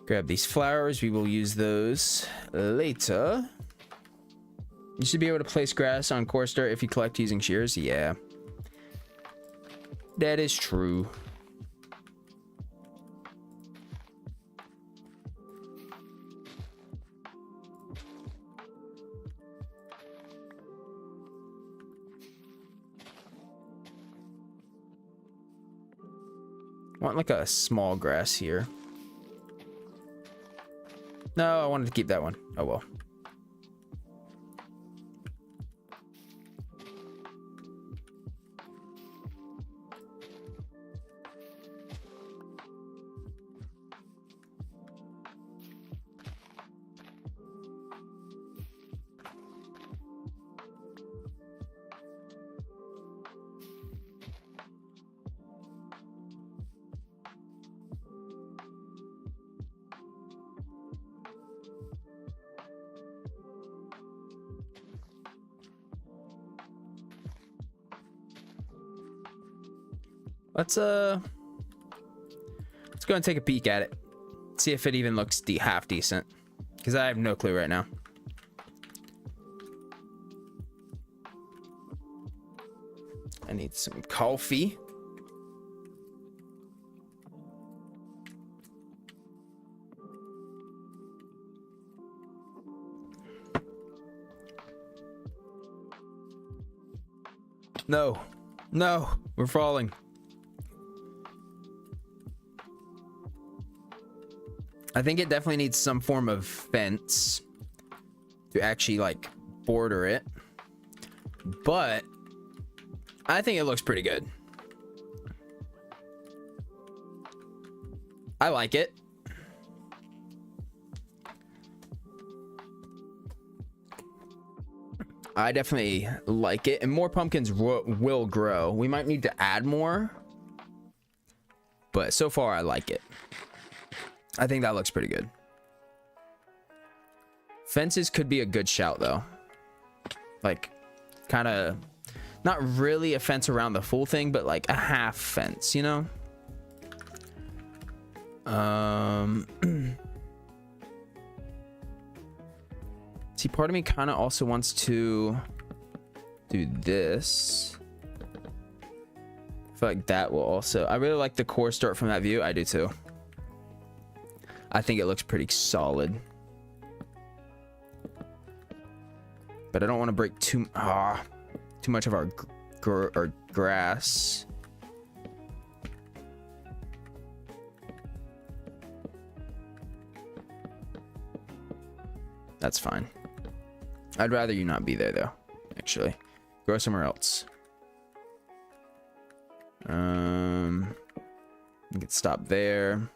Grab these flowers. We will use those later. You should be able to place grass on coarse dirt if you collect using shears. Yeah. That is true. Want like a small grass here. No, I wanted to keep that one. Oh well. Let's go and take a peek at it. See if it even looks half decent. Because I have no clue right now. I need some coffee. No. No. We're falling. I think it definitely needs some form of fence to actually like border it, but I think it looks pretty good. I like it. I definitely like it, and more pumpkins will grow. We might need to add more, but so far I like it. I think that looks pretty good. Fences could be a good shout though. Like, kind of, not really a fence around the full thing, but like a half fence, you know? See, part of me kind of also wants to do this. I feel like that will also... I really like the coarse dirt from that view. I do too. I think it looks pretty solid. But I don't want to break too... too much of our grass. That's fine. I'd rather you not be there though, actually. Go somewhere else. You can stop there.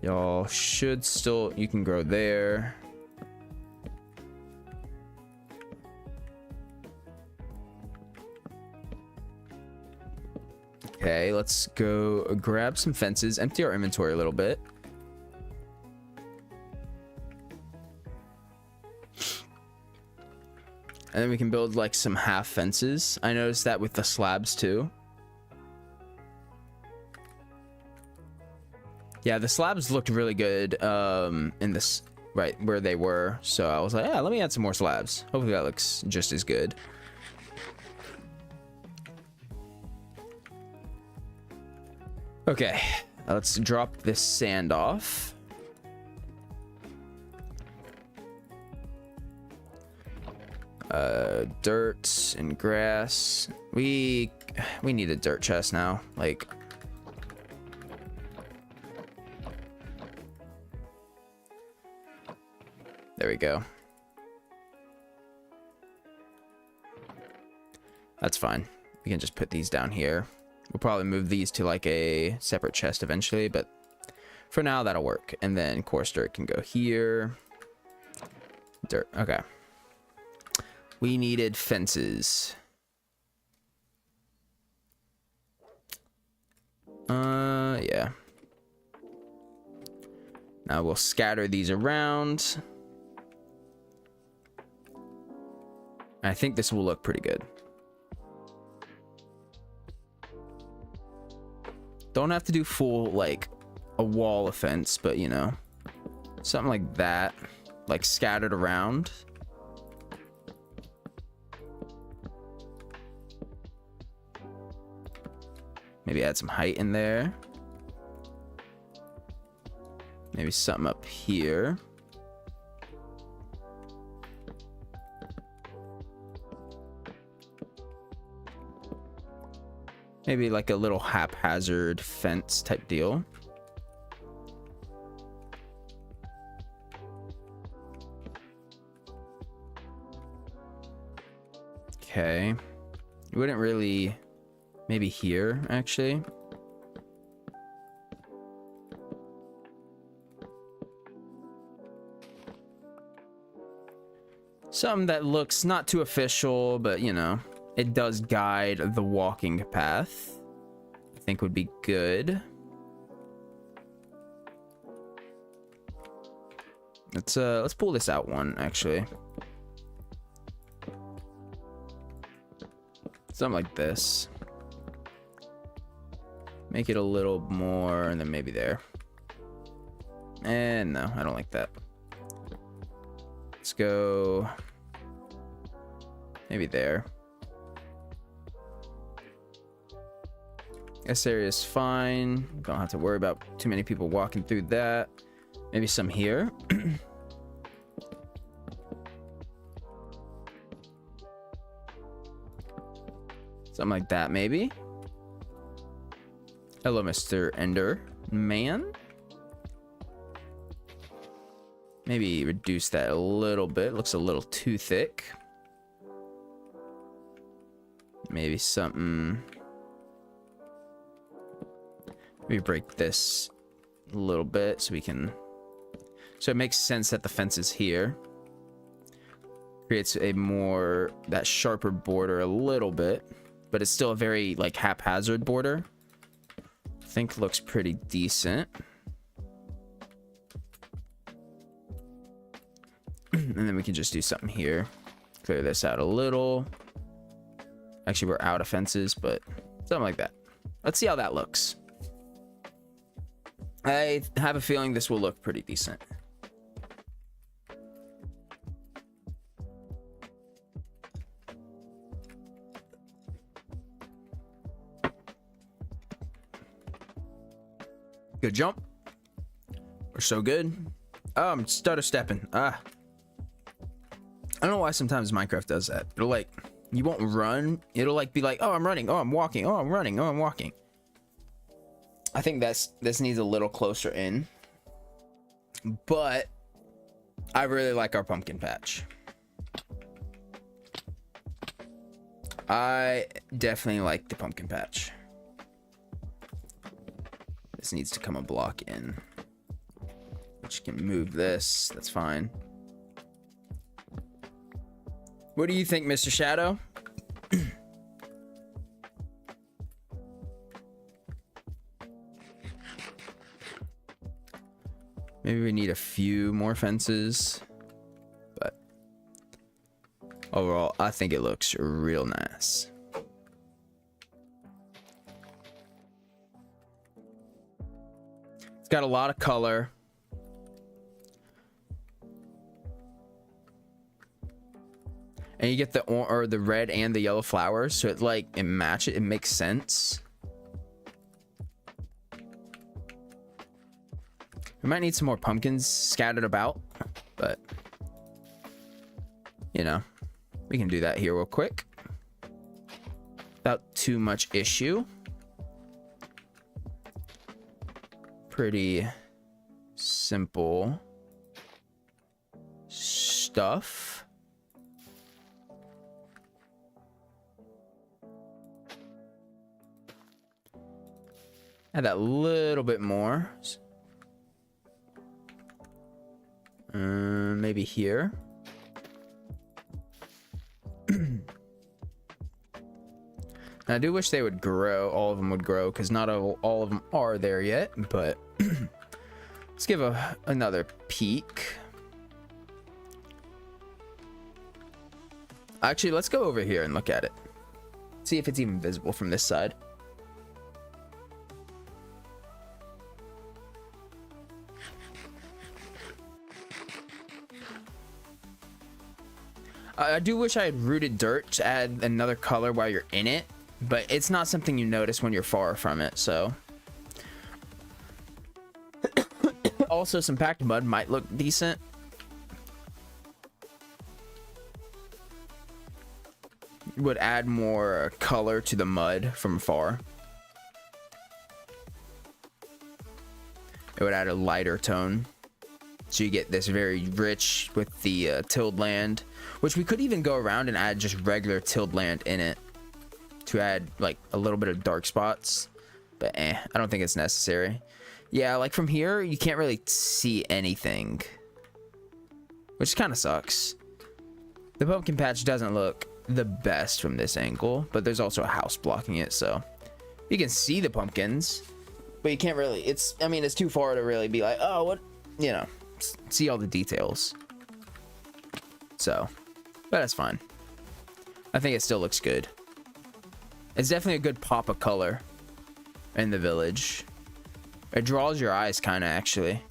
Y'all should still, you can grow there. Okay, let's go grab some fences, empty our inventory a little bit. And then we can build like some half fences. I noticed that with the slabs too. Yeah, the slabs looked really good in this, right where they were. So I was like, yeah, let me add some more slabs. Hopefully that looks just as good. Okay, let's drop this sand off. Dirt and grass. We need a dirt chest now. Like, there we go. That's fine. We can just put these down here. We'll probably move these to like a separate chest eventually, but for now that'll work. And then coarse dirt can go here. Dirt, okay. We needed fences. Yeah. Now we'll scatter these around. I think this will look pretty good. Don't have to do full, like, a wall of fence, but, you know, something like that, like, scattered around. Maybe add some height in there. Maybe something up here. Maybe like a little haphazard fence type deal. Okay. You wouldn't really... Maybe here, actually. Something that looks not too official, but, you know, it does guide the walking path. I think would be good. Let's pull this out one, actually. Something like this. Make it a little more, and then maybe there. And no, I don't like that. Let's go maybe there. This area is fine. Don't have to worry about too many people walking through that. Maybe some here. Something like that, maybe. Hello, Mr. Enderman. Maybe reduce that a little bit. Looks a little too thick. Maybe something. Maybe break this a little bit so we can. So it makes sense that the fence is here. Creates a more that sharper border a little bit, but it's still a very like haphazard border. I think looks pretty decent. And then we can just do something here. Clear this out a little. Actually, we're out of fences, but something like that. Let's see how that looks. I have a feeling this will look pretty decent. Good jump. We're so good. Oh, I'm stutter stepping. Ah, I don't know why sometimes Minecraft does that. It'll like, you won't run. It'll like be like, oh, I'm running. Oh, I'm walking. Oh, I'm running. Oh, I'm walking. I think this needs a little closer in. But I really like our pumpkin patch. I definitely like the pumpkin patch. This needs to come a block in. Which can move this. That's fine. What do you think, Mr. Shadow? Maybe we need a few more fences. But overall, I think it looks real nice. It's got a lot of color. And you get the red and the yellow flowers, so it matches. It makes sense. We might need some more pumpkins scattered about, but you know, we can do that here real quick without too much issue. Pretty simple stuff. Add that little bit more. Maybe here. I do wish they would grow. All of them would grow, because not all of them are there yet. But let's give another peek. Actually, let's go over here and look at it. See if it's even visible from this side. I do wish I had rooted dirt to add another color while you're in it, but it's not something you notice when you're far from it, so. Also, some packed mud might look decent. Would add more color to the mud from far. It would add a lighter tone. So you get this very rich with the tilled land, which we could even go around and add just regular tilled land in it to add like a little bit of dark spots, but I don't think it's necessary. Yeah, like from here, you can't really see anything, which kind of sucks. The pumpkin patch doesn't look the best from this angle, but there's also a house blocking it, so you can see the pumpkins, but you can't really, I mean, it's too far to really be like, oh, what, you know, see all the details. So, but that's fine. I think it still looks good. It's definitely a good pop of color in the village. It draws your eyes, kind of, actually.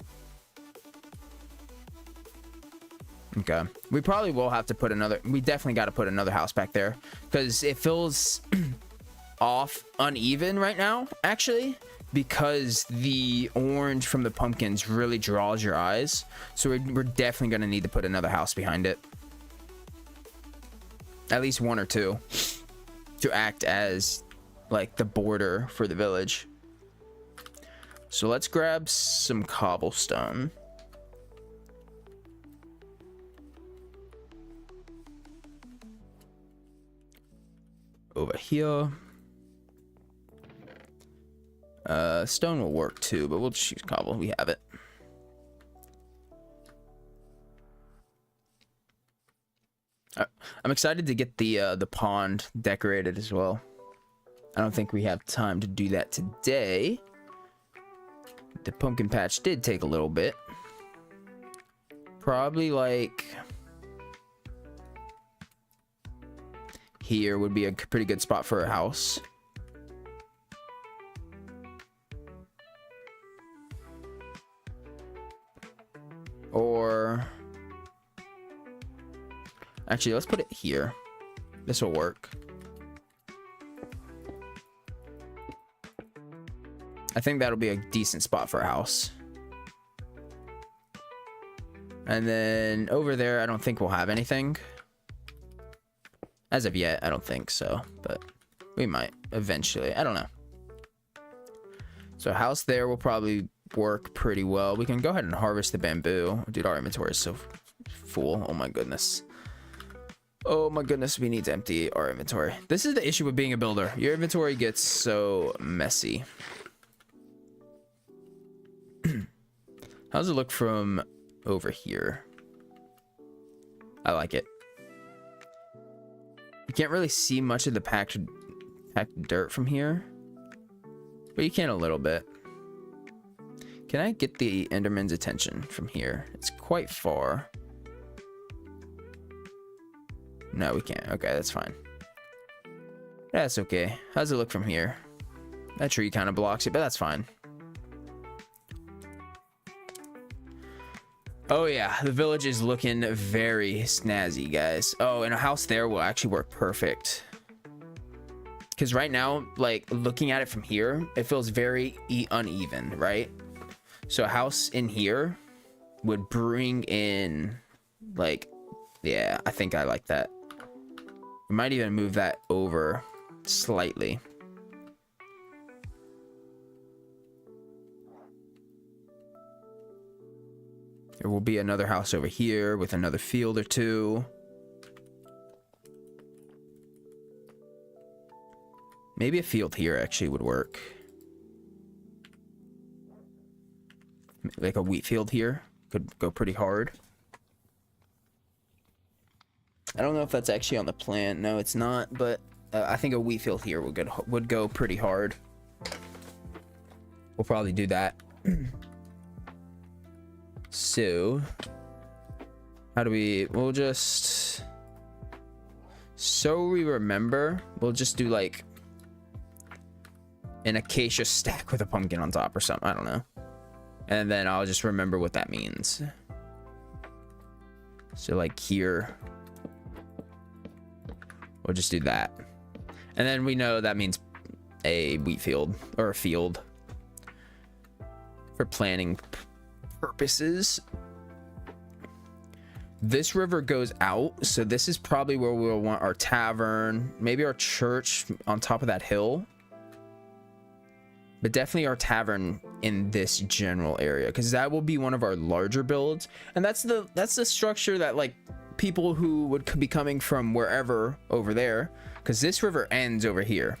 Okay. We probably will have to put another... We definitely got to put another house back there, because it feels off, uneven right now, actually, because the orange from the pumpkins really draws your eyes. So we're definitely going to need to put another house behind it. At least one or two to act as like the border for the village. So let's grab some cobblestone. Over here. Stone will work too, but we'll just use cobble. We have it. I'm excited to get the pond decorated as well. I don't think we have time to do that today. The pumpkin patch did take a little bit. Probably like here would be a pretty good spot for a house. Or actually, let's put it here. This will work. I think that'll be a decent spot for a house. And then over there, I don't think we'll have anything. As of yet, I don't think so, but we might eventually. I don't know. So house there will probably work pretty well. We can go ahead and harvest the bamboo. Dude, our inventory is so full. Oh my goodness. Oh my goodness, we need to empty our inventory. This is the issue with being a builder. Your inventory gets so messy. How does it look from over here? I like it. You can't really see much of the packed dirt from here, but you can a little bit. Can I get the Enderman's attention from here? It's quite far. No, we can't. Okay, that's fine. That's okay. How does it look from here? That tree kind of blocks it, but that's fine. Oh yeah, the village is looking very snazzy, guys. Oh, and a house there will actually work perfect. Because right now, like, looking at it from here, it feels very uneven, right? So a house in here would bring in, like, yeah, I think I like that. We might even move that over slightly. There will be another house over here with another field or two. Maybe a field here actually would work. Like a wheat field here could go pretty hard. I don't know if that's actually on the plan. No, it's not, but I think a wheat field here would go pretty hard. We'll probably do that. So, how do we'll just, so we remember, we'll just do like an acacia stack with a pumpkin on top or something. I don't know. And then I'll just remember what that means. So like here, we'll just do that. And then we know that means a wheat field or a field for planning purposes. This river goes out, so this is probably where we'll want our tavern, maybe our church on top of that hill, but definitely our tavern in this general area, because that will be one of our larger builds. And that's the structure that like people who would be coming from wherever over there, because this river ends over here.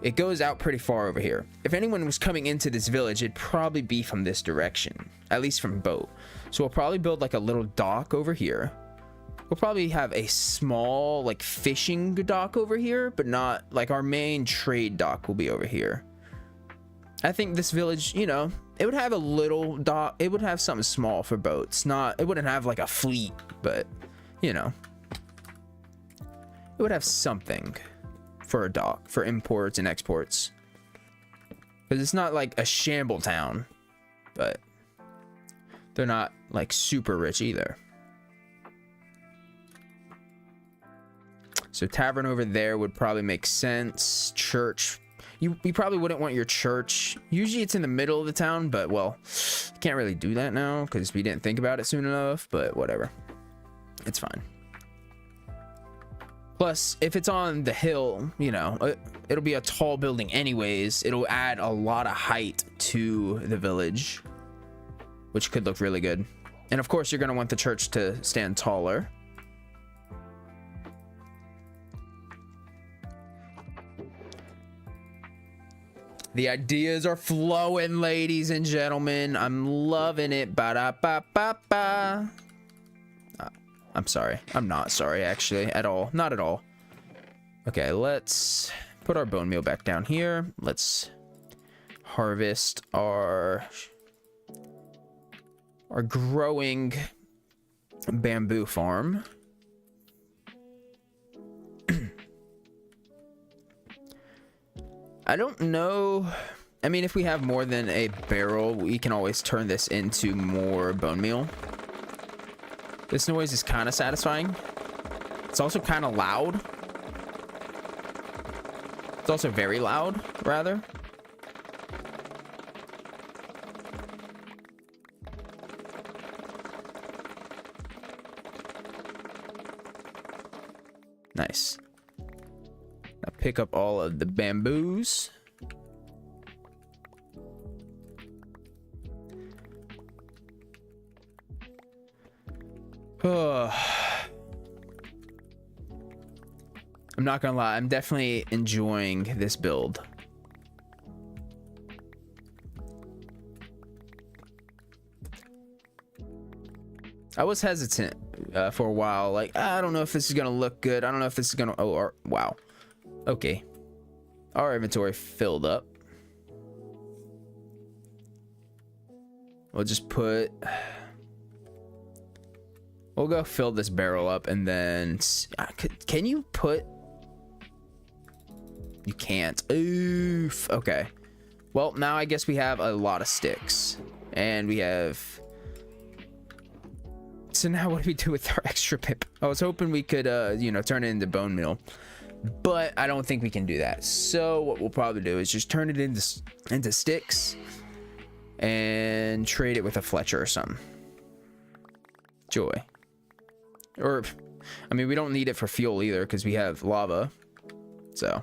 It goes out pretty far over here. If anyone was coming into this village, it'd probably be from this direction, at least from boat. So we'll probably build like a little dock over here. We'll probably have a small like fishing dock over here, but not like our main trade dock will be over here. I think this village, you know, it would have a little dock. It would have something small for boats. It wouldn't have like a fleet, but you know, it would have something for a dock for imports and exports, because it's not like a shamble town, but they're not like super rich either. So tavern over there would probably make sense. Church, you probably wouldn't want your church, usually it's in the middle of the town, but well, can't really do that now because we didn't think about it soon enough, but whatever, it's fine. Plus, if it's on the hill, you know, it'll be a tall building anyways. It'll add a lot of height to the village, which could look really good. And of course, you're going to want the church to stand taller. The ideas are flowing, ladies and gentlemen. I'm loving it. Ba-da-ba-ba-ba. I'm sorry. I'm not sorry, actually, at all. Not at all. Okay, let's put our bone meal back down here. Let's harvest our growing bamboo farm. I don't know. I mean, if we have more than a barrel, we can always turn this into more bone meal. This noise is kind of satisfying. It's also kind of loud. It's also very loud, rather. Nice. pick up all of the bamboos. Oh. I'm not gonna lie, I'm definitely enjoying this build. I was hesitant for a while, like I don't know if this is gonna look good. I don't know if this is gonna. Oh, wow. Okay, our inventory filled up. We'll just put. We'll go fill this barrel up, and then can you put? You can't. Oof. Okay. Well, now I guess we have a lot of sticks, and we have. So now what do we do with our extra pip? I was hoping we could, you know, turn it into bone meal, but I don't think we can do that. So what we'll probably do is just turn it into sticks and trade it with a Fletcher or something. Joy. Or, I mean, we don't need it for fuel either because we have lava. So,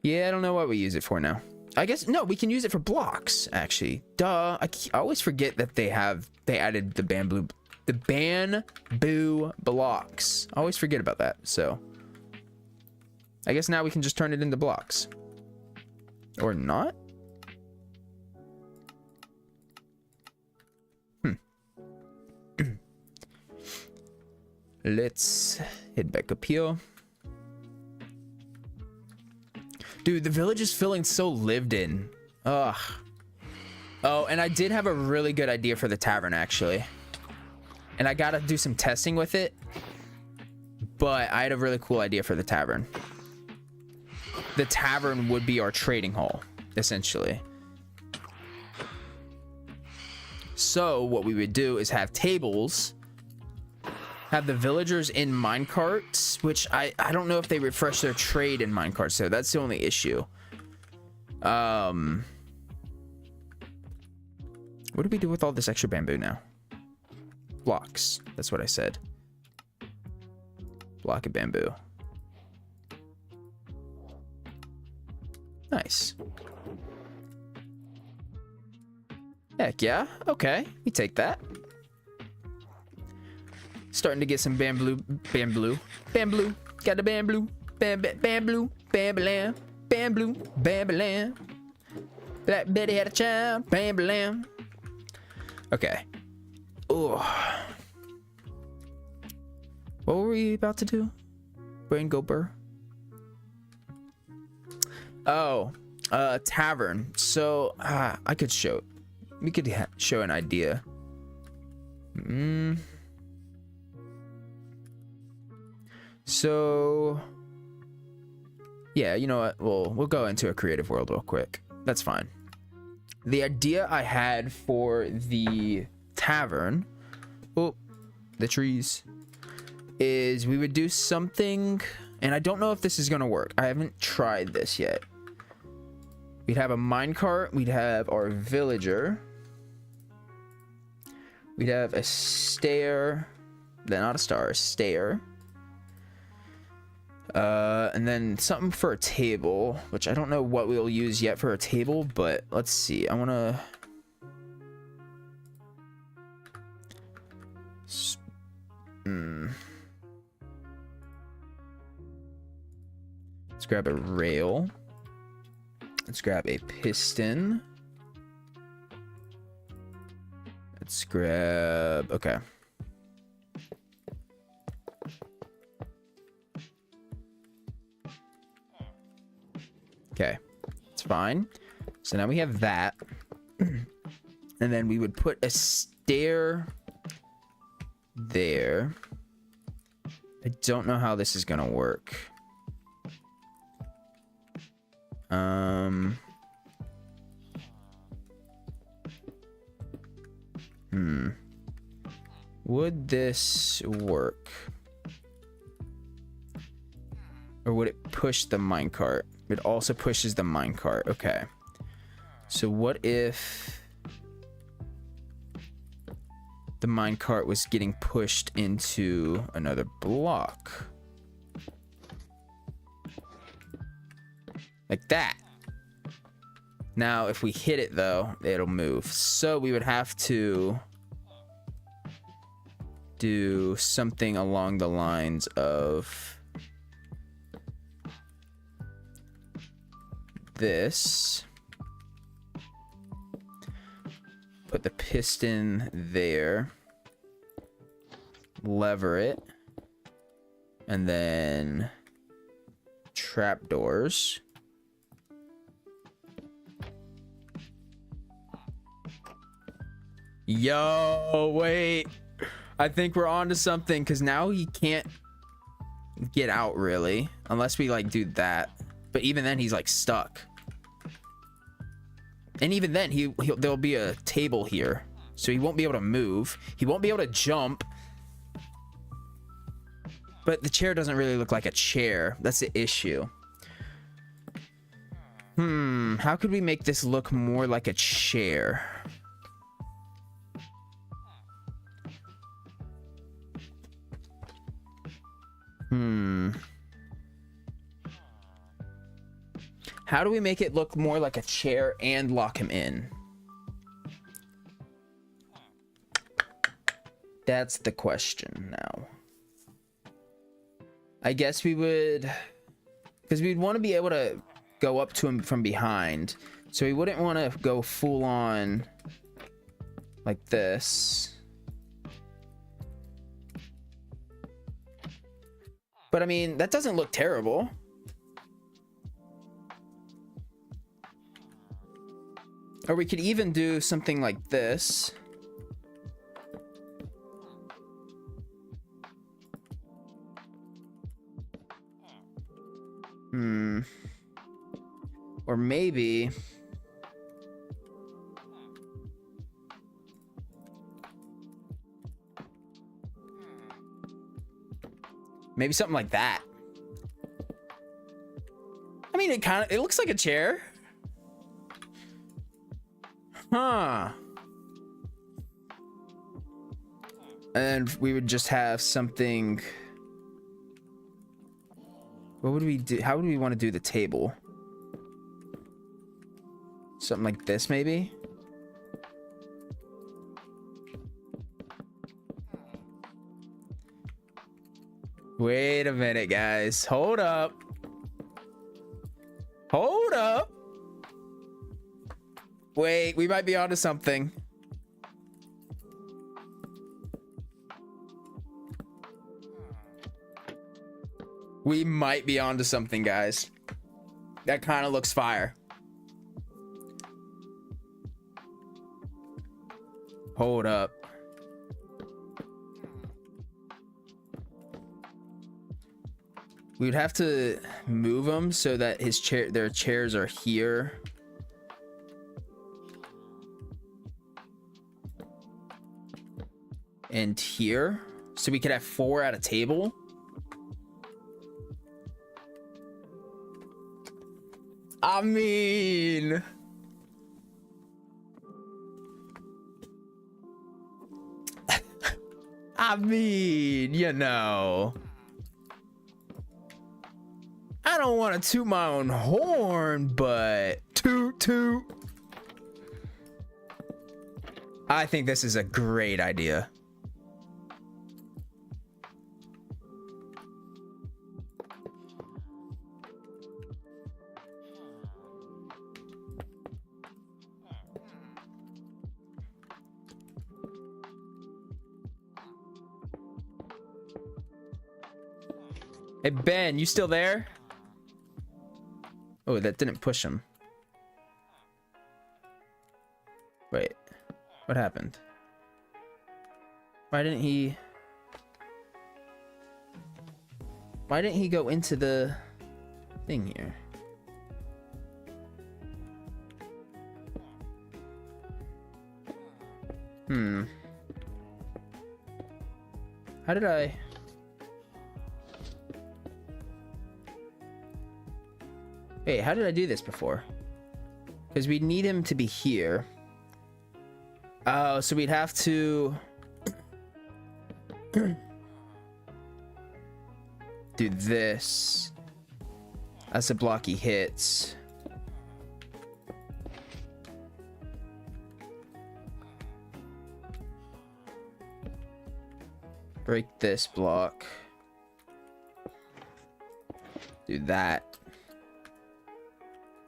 yeah, I don't know what we use it for now. I guess, no, we can use it for blocks, actually. Duh. I always forget that they added the bamboo blocks. I always forget about that. So, I guess now we can just turn it into blocks. Or not? Let's head back up here. Dude, the village is feeling so lived in. Ugh. Oh, and I did have a really good idea for the tavern, actually. And I gotta do some testing with it. But I had a really cool idea for the tavern. The tavern would be our trading hall, essentially. So what we would do is have tables. Have the villagers in minecarts, which I don't know if they refresh their trade in minecarts, so that's the only issue. What do we do with all this extra bamboo now? Blocks. That's what I said. Block of bamboo. Nice. Heck yeah. Okay, we take that. Starting to get some bamboo. Got the bamboo. Bamboo. Bambalam. Bamboo. Bambalam. Black Betty had a child. Bambalam. Okay. Oh. What were we about to do? Brain go burr. Oh, tavern. So I could show. We could show an idea. So, yeah, you know what? We'll go into a creative world real quick. That's fine. The idea I had for the tavern, the trees, is we would do something, and I don't know if this is gonna work. I haven't tried this yet. We'd have a minecart. We'd have our villager. We'd have a stair. Not a star, a stair. And then something for a table, which I don't know what we'll use yet for a table, but let's see. I want to... Let's grab a rail. Let's grab a piston. Let's grab... Okay. Okay, it's fine. So now we have that. And then we would put a stair there. I don't know how this is gonna work. Would this work? Or would it push the minecart? It also pushes the minecart. Okay. So what if the minecart was getting pushed into another block? like that. Now, if we hit it though, it'll move. So we would have to do something along the lines of this. Put the piston there. Lever it. And then trapdoors. Yo, wait. I think we're on to something, because now he can't get out really, unless we like do that. But even then he's like stuck. And even then there'll be a table here, so he won't be able to move. He won't be able to jump. But the chair doesn't really look like a chair. That's the issue. How could we make this look more like a chair? How do we make it look more like a chair and lock him in? That's the question now. I guess we would, because we'd want to be able to go up to him from behind. So we wouldn't want to go full on like this. But I mean, that doesn't look terrible. Or we could even do something like this. Or maybe something like that. I mean, it looks like a chair. Huh. And we would just have something. What would we do? How would we want to do the table? Something like this, maybe? Wait a minute, guys. Hold up. Hold up. Wait, we might be onto something. We might be onto something, guys. That kind of looks fire. Hold up. We'd have to move them so that their chairs are here. And here. So we could have 4 at a table. I mean, you know, I don't want to toot my own horn, but toot toot. I think this is a great idea. Hey, Ben, you still there? Oh, that didn't push him. Wait, what happened? Why didn't he go into the thing here? How did I... Wait, how did I do this before? Because we'd need him to be here. Oh, so we'd have to... do this. That's the block he hits. Break this block. Do that.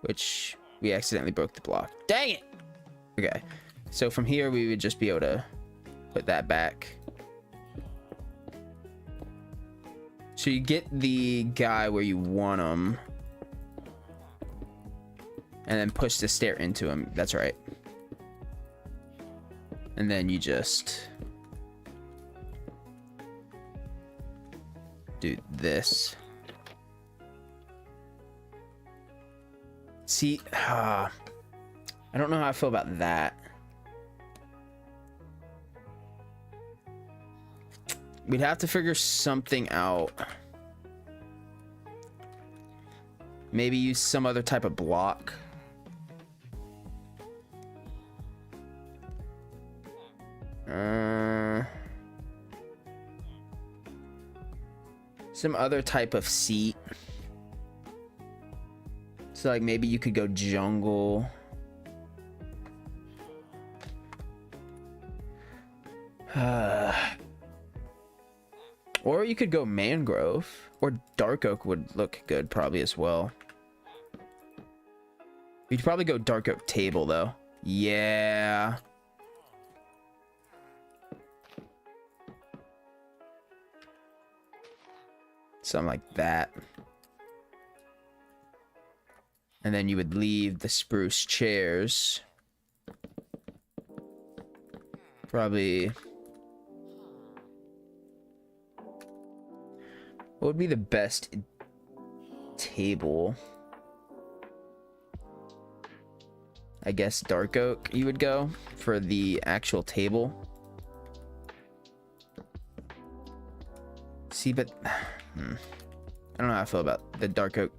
Which we accidentally broke the block. Dang it! Okay. So from here we would just be able to put that back. So you get the guy where you want him. And then push the stair into him. That's right. And then you just do this. See, I don't know how I feel about that. We'd have to figure something out. Maybe use some other type of block. Some other type of seat. So like maybe you could go jungle. Or you could go mangrove. Or dark oak would look good probably as well. You'd probably go dark oak table though. Yeah. Something like that. And then you would leave the spruce chairs. Probably. What would be the best table? I guess dark oak you would go for the actual table. See, but I don't know how I feel about the dark oak.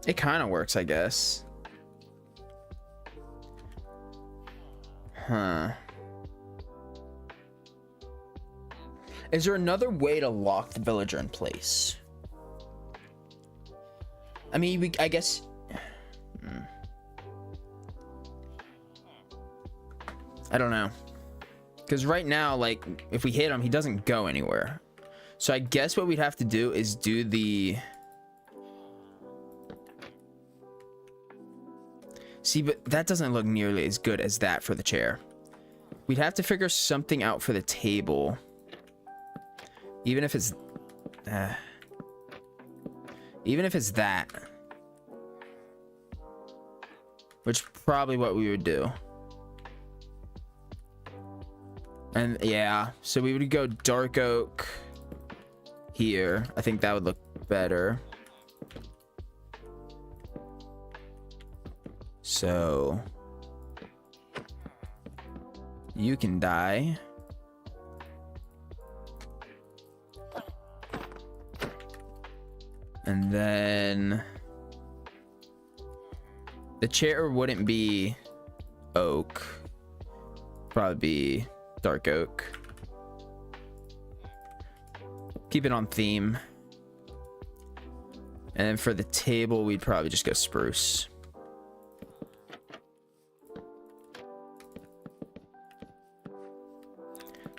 It kind of works, I guess. Huh. Is there another way to lock the villager in place? I mean, I guess. I don't know. Because right now, like, if we hit him, he doesn't go anywhere. So I guess what we'd have to do is do the... See, but that doesn't look nearly as good as that for the chair. We'd have to figure something out for the table. Even if it's... even if it's that. Which probably what we would do. And yeah, so we would go dark oak here. I think that would look better. So you can die. And then the chair wouldn't be oak. Probably be dark oak. Keep it on theme. And then for the table, we'd probably just go spruce.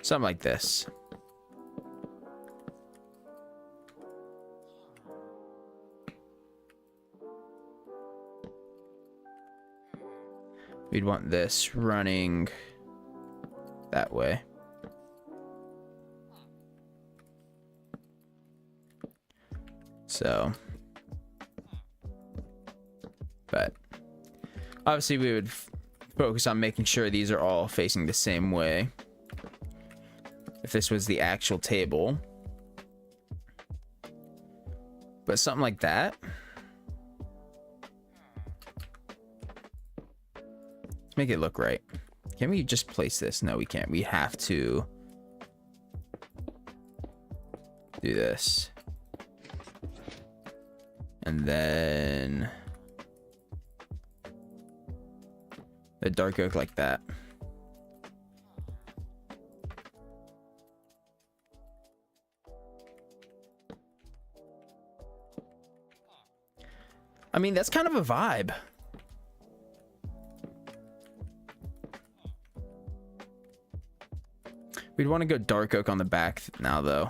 Something like this. We'd want this running that way. So, but obviously we would focus on making sure these are all facing the same way. If this was the actual table. But something like that. Let's make it look right. Can we just place this? No, we can't. We have to do this. And then the dark oak like that. I mean, that's kind of a vibe. We'd want to go dark oak on the back now, though.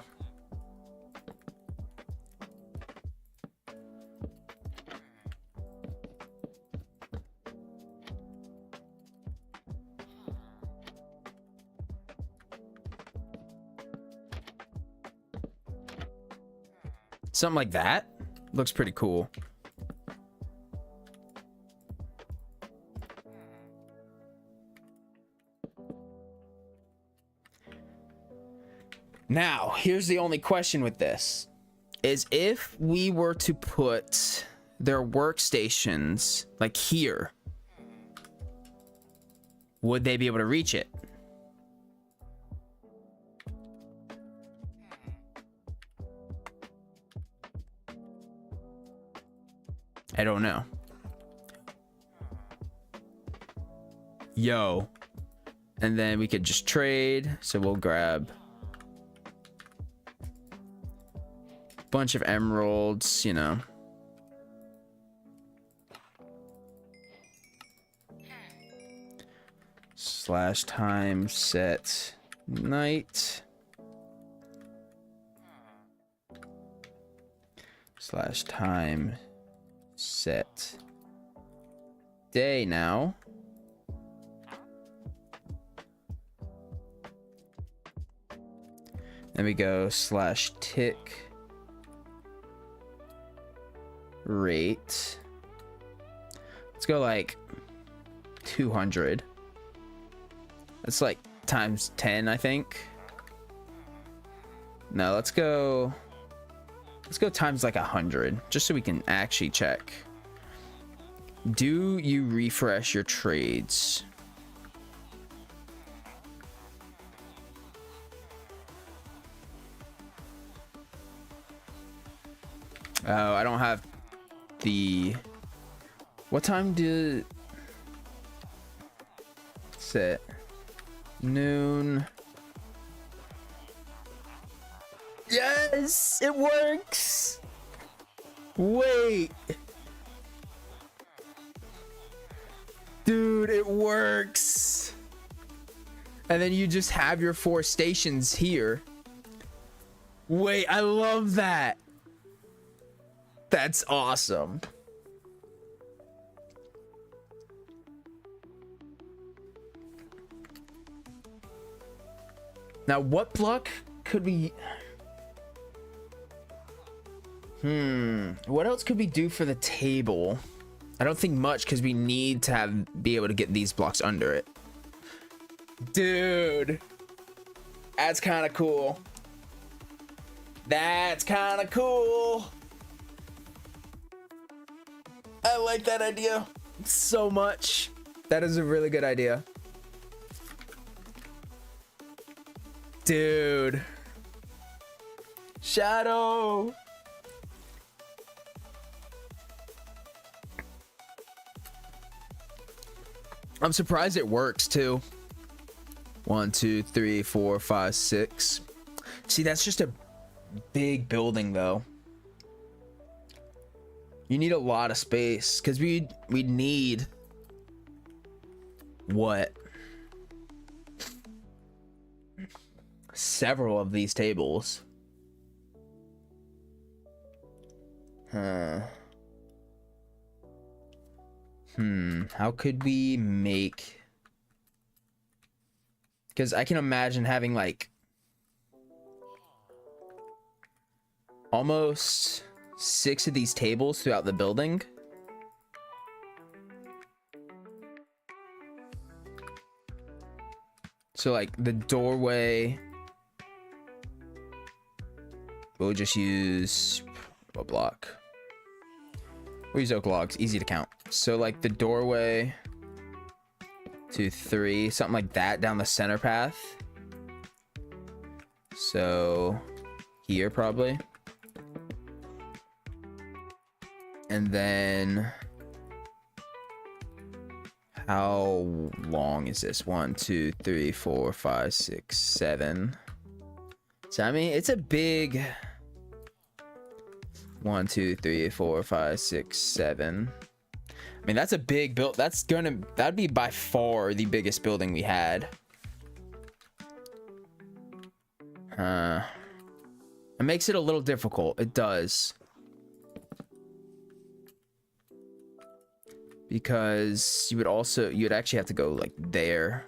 Something like that looks pretty cool. Now, here's the only question with this, is if we were to put their workstations like here, would they be able to reach it? I don't know. Yo. And then we could just trade. So we'll grab a bunch of emeralds, you know. Slash time set night. Slash time set day now. Then we go slash tick rate. Let's go like 200. That's like times 10, I think. No, let's go times like 100, just so we can actually check. Do you refresh your trades? Oh, I don't have the... What time did... Set. Noon. Yes, it works. Wait. Dude, it works. And then you just have your 4 stations here. Wait, I love that. That's awesome. Now, what block could we... What else could we do for the table? I don't think much, because we need to be able to get these blocks under it. Dude. That's kind of cool. That's kind of cool. I like that idea so much. That is a really good idea. Dude. Shadow. I'm surprised it works too. 1, 2, 3, 4, 5, 6. See, that's just a big building though. You need a lot of space because we need what? Several of these tables. How could we make... Because I can imagine having like almost 6 of these tables throughout the building. So like the doorway, we'll just use a block. We'll use oak logs, easy to count. So like the doorway, 2, 3, something like that down the center path. So here probably. And then how long is this? 1, 2, 3, 4, 5, 6, 7. So I mean, it's a big 1, 2, 3, 4, 5, 6, 7. I mean, that's a big build. That'd be by far the biggest building we had. It makes it a little difficult. It does. Because you'd actually have to go like there.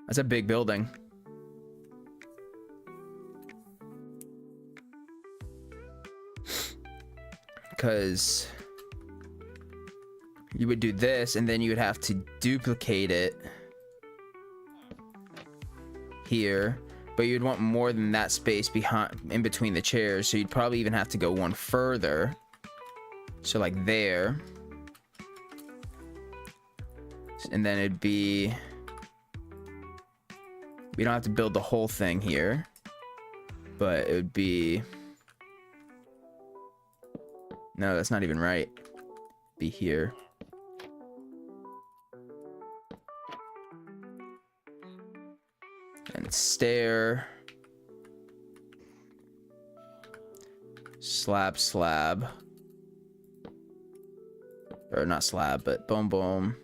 That's a big building. Because you would do this and then you would have to duplicate it here, but you'd want more than that space behind in between the chairs, so you'd probably even have to go one further, so like there, and then it'd be, we don't have to build the whole thing here, but it would be, no, that's not even right, be here. And stair, slab, or not slab, but boom,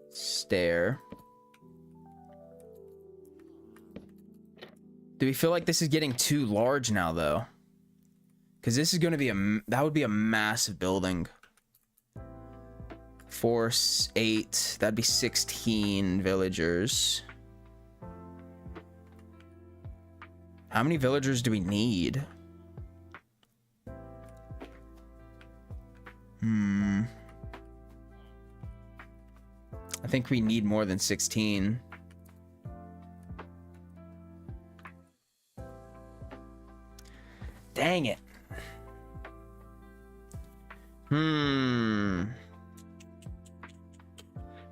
stair. Do we feel like this is getting too large now, though? Because this is going to be that would be a massive building. 4, 8, that'd be 16 villagers. How many villagers do we need? I think we need more than 16. Dang it.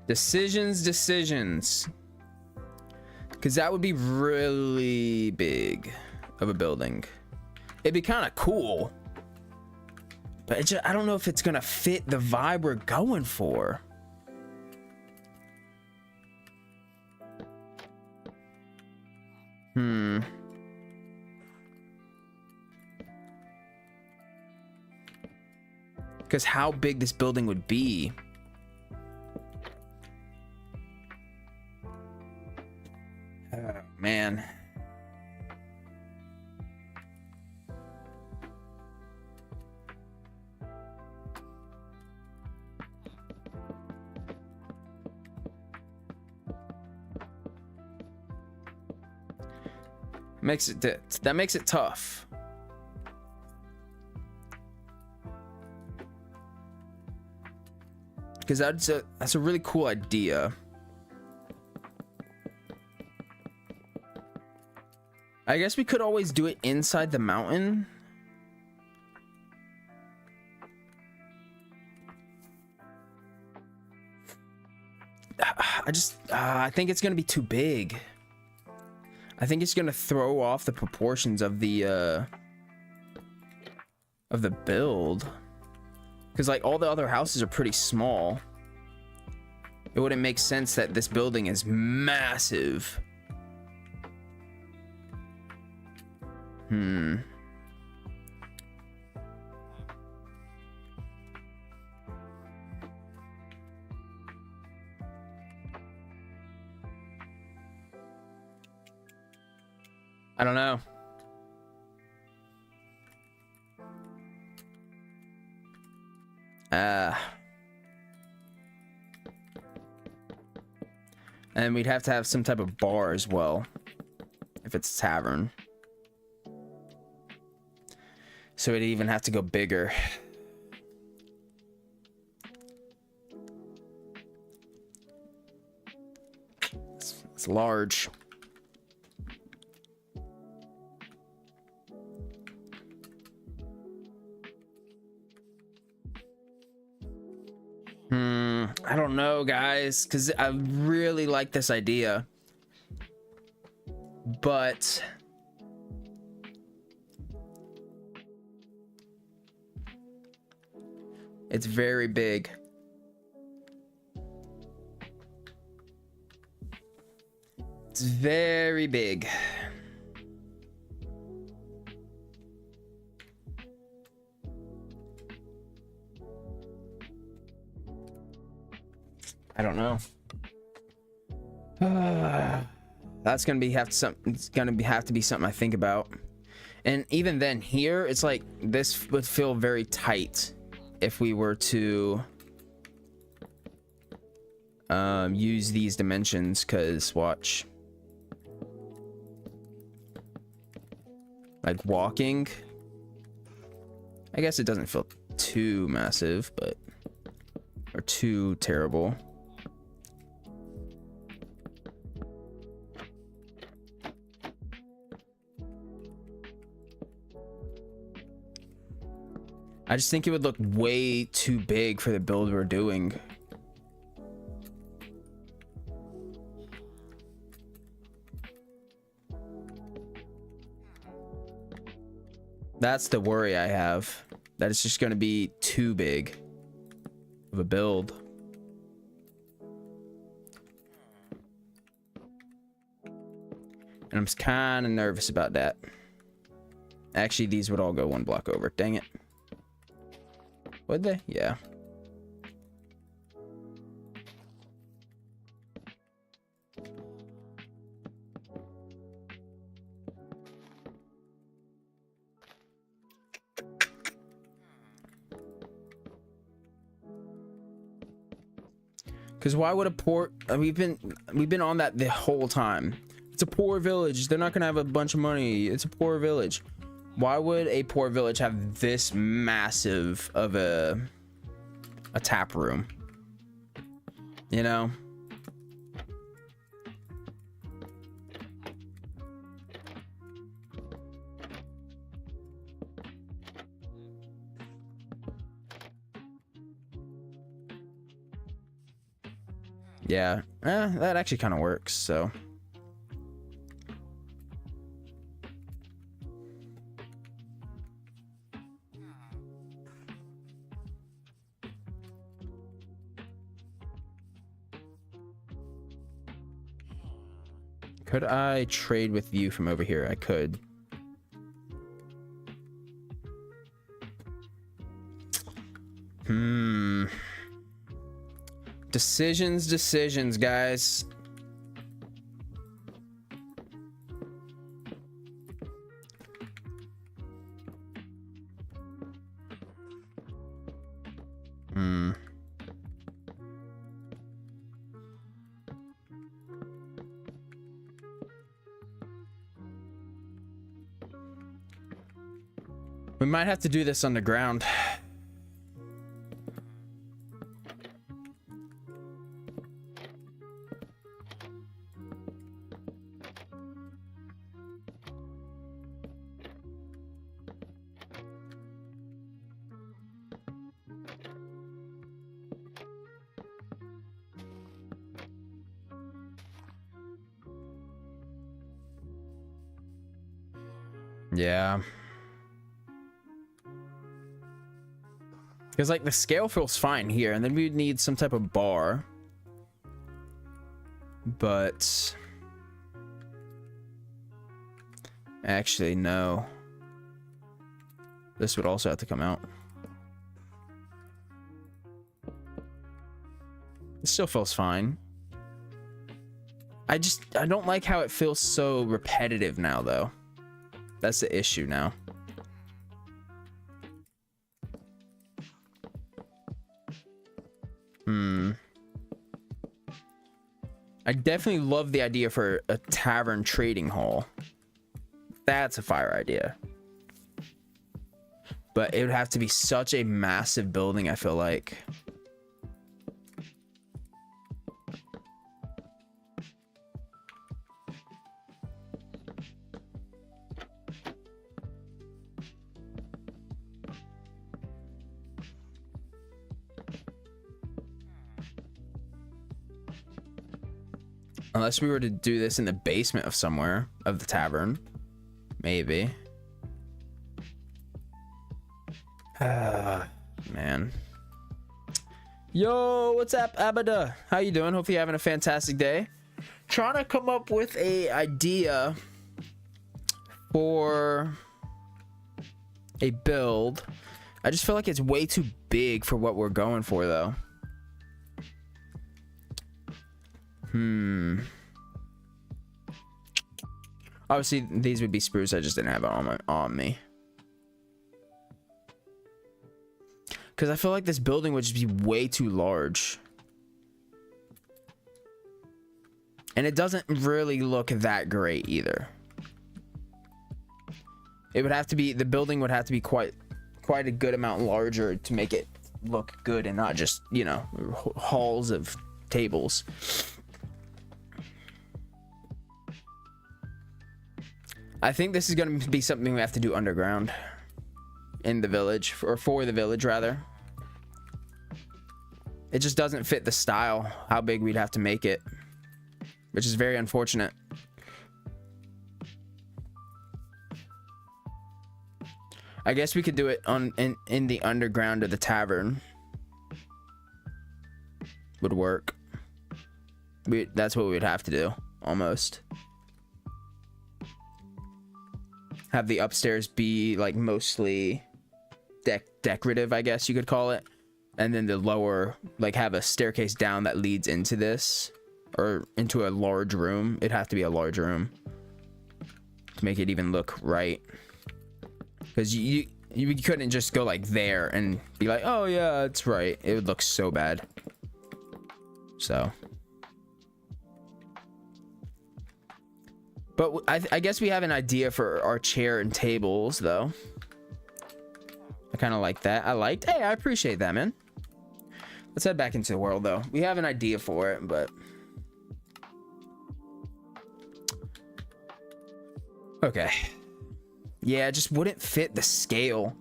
Decisions. Because that would be really big of a building. It'd be kind of cool. But I don't know if it's going to fit the vibe we're going for. Because how big this building would be. Oh, man. That makes it tough. Because that's a really cool idea. I guess we could always do it inside the mountain. I think it's gonna be too big. I think it's gonna throw off the proportions of the build. Because like all the other houses are pretty small. It wouldn't make sense that this building is massive. I don't know. And we'd have to have some type of bar as well, if it's a tavern. So it'd even have to go bigger. It's large. I don't know, guys, because I really like this idea, but it's very big. It's very big. I don't know. That's gonna be have to be something I think about. And even then, here it's like this would feel very tight if we were to use these dimensions, because watch, like walking, I guess it doesn't feel too massive, but or too terrible. I just think it would look way too big for the build we're doing. That's the worry I have, that it's just going to be too big of a build. And I'm kind of nervous about that. Actually, these would all go one block over. Dang it. Would they? Yeah. Because why would a poor... we've been on that the whole time. It's a poor village. They're not going to have a bunch of money. It's a poor village. Why would a poor village have this massive of a tap room? You know? Yeah, that actually kind of works, so. Could I trade with you from over here? I could. Decisions, guys. We might have to do this underground. Yeah. Because like the scale feels fine here, and then we'd need some type of bar. But actually, no. This would also have to come out. It still feels fine. I don't like how it feels so repetitive now, though. That's the issue now. I definitely love the idea for a tavern trading hall. That's a fire idea. But it would have to be such a massive building, I feel like. Unless we were to do this in the basement of somewhere of the tavern. Maybe. Man. Yo, what's up, Abada? How you doing? Hope you're having a fantastic day. Trying to come up with a idea for a build. I just feel like it's way too big for what we're going for, though. Obviously, these would be spruce. I just didn't have it on me. Because I feel like this building would just be way too large. And it doesn't really look that great either. It would have to be, the building would have to be quite a good amount larger to make it look good and not just, you know, halls of tables. I think this is going to be something we have to do underground in the village, or for the village rather. It just doesn't fit the style, how big we'd have to make it, which is very unfortunate. I guess we could do it in the underground of the tavern. Would work. That's what we'd have to do, almost. Have the upstairs be like mostly decorative, I guess you could call it. And then the lower, like, have a staircase down that leads into this, or into a large room. It'd have to be a large room to make it even look right. Because you couldn't just go like there and be like, oh yeah, it's right. It would look so bad. So. But I guess we have an idea for our chair and tables, though. I kind of like that. Hey, I appreciate that, man. Let's head back into the world, though. We have an idea for it, but... Okay. Yeah, it just wouldn't fit the scale.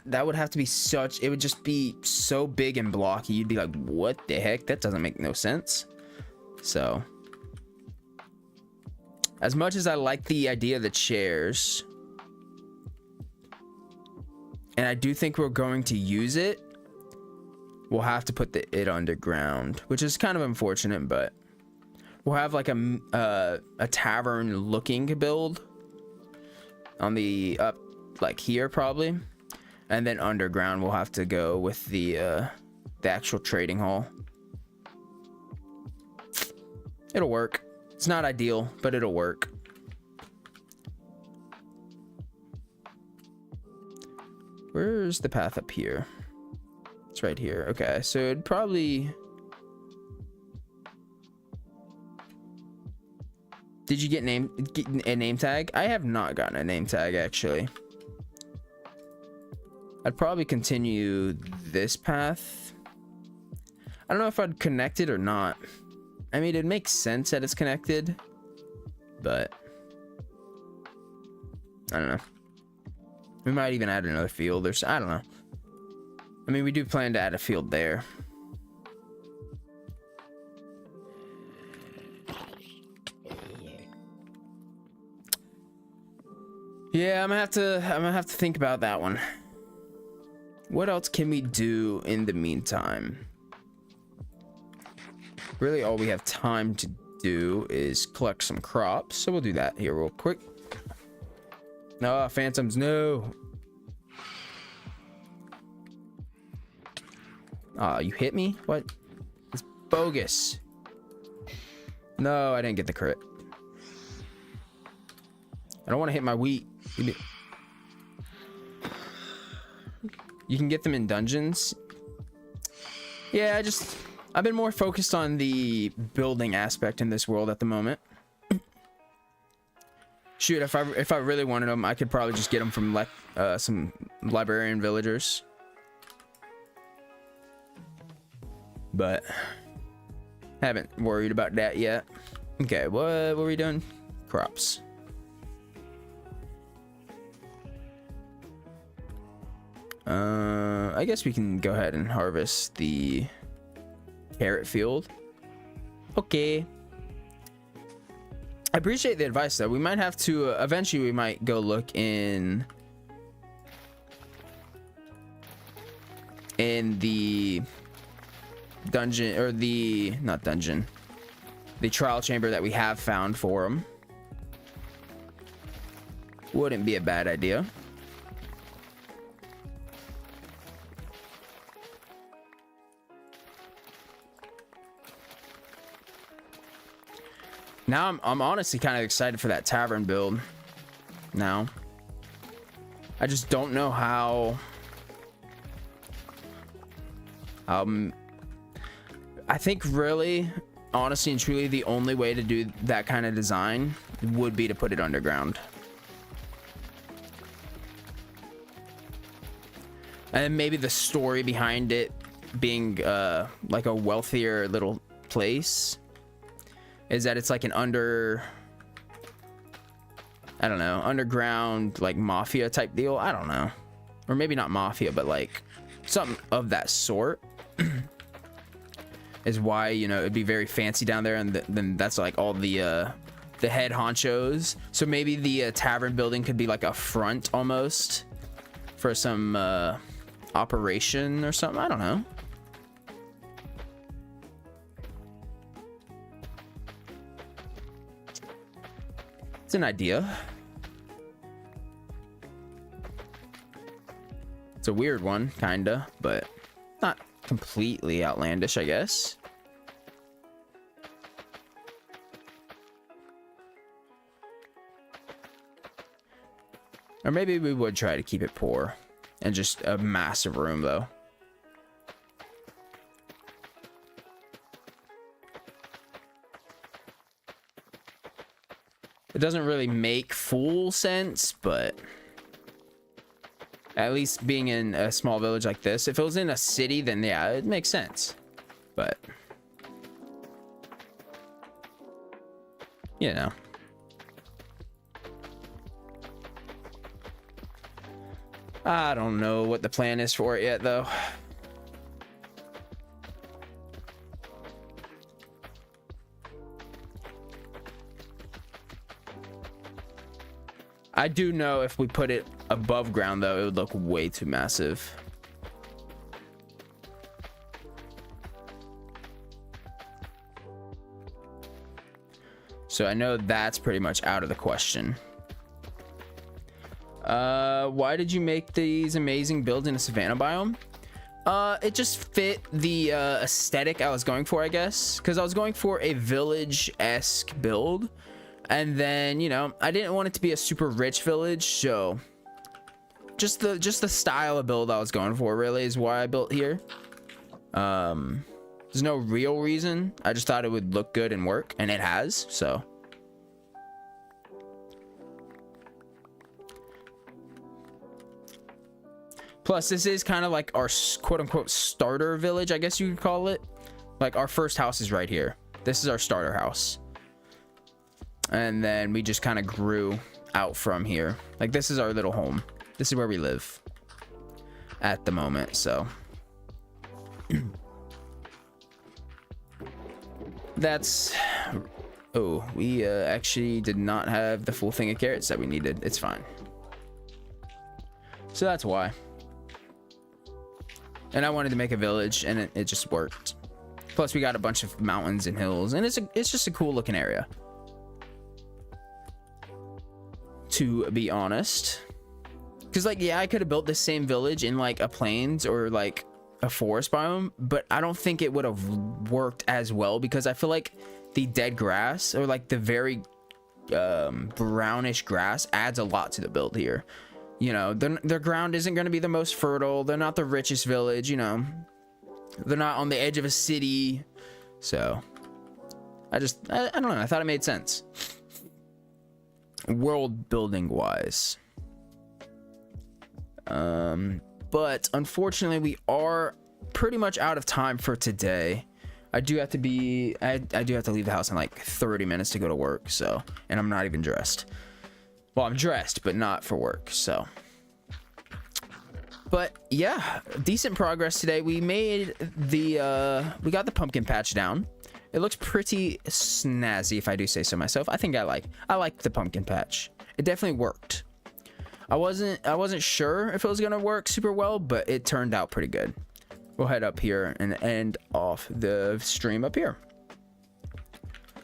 That would have to be such... It would just be so big and blocky. You'd be like, what the heck? That doesn't make no sense. So... As much as I like the idea of the chairs, and I do think we're going to use it, we'll have to put it underground, which is kind of unfortunate, but we'll have like a tavern looking build on the up, like here probably, and then underground we'll have to go with the actual trading hall. It'll work. It's not ideal, but it'll work. Where's the path up here? It's right here. Okay, so it'd probably... Did you get a name tag? I have not gotten a name tag, actually. I'd probably continue this path. I don't know if I'd connect it or not. I mean, it makes sense that it's connected, but I don't know. We might even add another field or so. I don't know. I mean, we do plan to add a field there. Yeah, I'm gonna have to think about that one. What else can we do in the meantime? Really, all we have time to do is collect some crops, so we'll do that here real quick. No, phantoms, no. Ah, you hit me? What? It's bogus. No, I didn't get the crit. I don't want to hit my wheat. You can get them in dungeons. Yeah, I've been more focused on the building aspect in this world at the moment. Shoot, if I really wanted them, I could probably just get them from some librarian villagers. But haven't worried about that yet. Okay, what were we doing? Crops. I guess we can go ahead and harvest the carrot field. Okay. I appreciate the advice, though. We might have to eventually we might go look in the dungeon, or not dungeon, the trial chamber that we have found for them. Wouldn't be a bad idea. Now I'm honestly kind of excited for that tavern build. Now, I just don't know how. I think really, honestly and truly, the only way to do that kind of design would be to put it underground. And maybe the story behind it being like a wealthier little place is that it's like an I don't know, underground like mafia type deal. I don't know, or maybe not mafia, but like something of that sort. Is why, you know, it'd be very fancy down there, and then that's like all the head honchos. So maybe the tavern building could be like a front almost for some operation or something. I don't know. It's an idea. It's a weird one, kinda, but not completely outlandish, I guess. Or maybe we would try to keep it poor and just a massive room though. It doesn't really make full sense, but at least being in a small village like this, if it was in a city, then yeah, it makes sense. But, you know. I don't know what the plan is for it yet, though. I do know if we put it above ground, though, it would look way too massive. So I know that's pretty much out of the question. Why did you make these amazing builds in a savanna biome? It just fit the aesthetic I was going for, I guess, because I was going for a village-esque build. And then, you know, I didn't want it to be a super rich village, so just the style of build I was going for really is why I built here. There's no real reason. I just thought it would look good and work, and it has, so. Plus, this is kind of like our quote-unquote starter village, I guess you could call it. Like, our first house is right here. This is our starter house. And then we just kind of grew out from here. Like, this is our little home. This is where we live at the moment, so. That's... Oh, we actually did not have the full thing of carrots that we needed. It's fine. So that's why. And I wanted to make a village, and it just worked. Plus, we got a bunch of mountains and hills, and it's just a cool looking area. To be honest, because like, yeah, I could have built the same village in like a plains or like a forest biome, but I don't think it would have worked as well, because I feel like the dead grass or like the very brownish grass adds a lot to the build here. You know, their ground isn't going to be the most fertile. They're not the richest village, you know, they're not on the edge of a city. So I don't know, I thought it made sense. World building wise, but unfortunately we are pretty much out of time for today. I do have to leave the house in like 30 minutes to go to work, so, and I'm not even dressed. Well, I'm dressed, but not for work, so. But yeah, decent progress today. We made we got the pumpkin patch down. It looks pretty snazzy, if I do say so myself. I think I like the pumpkin patch. It definitely worked. I wasn't sure if it was gonna work super well, but it turned out pretty good. We'll head up here and end off the stream up here.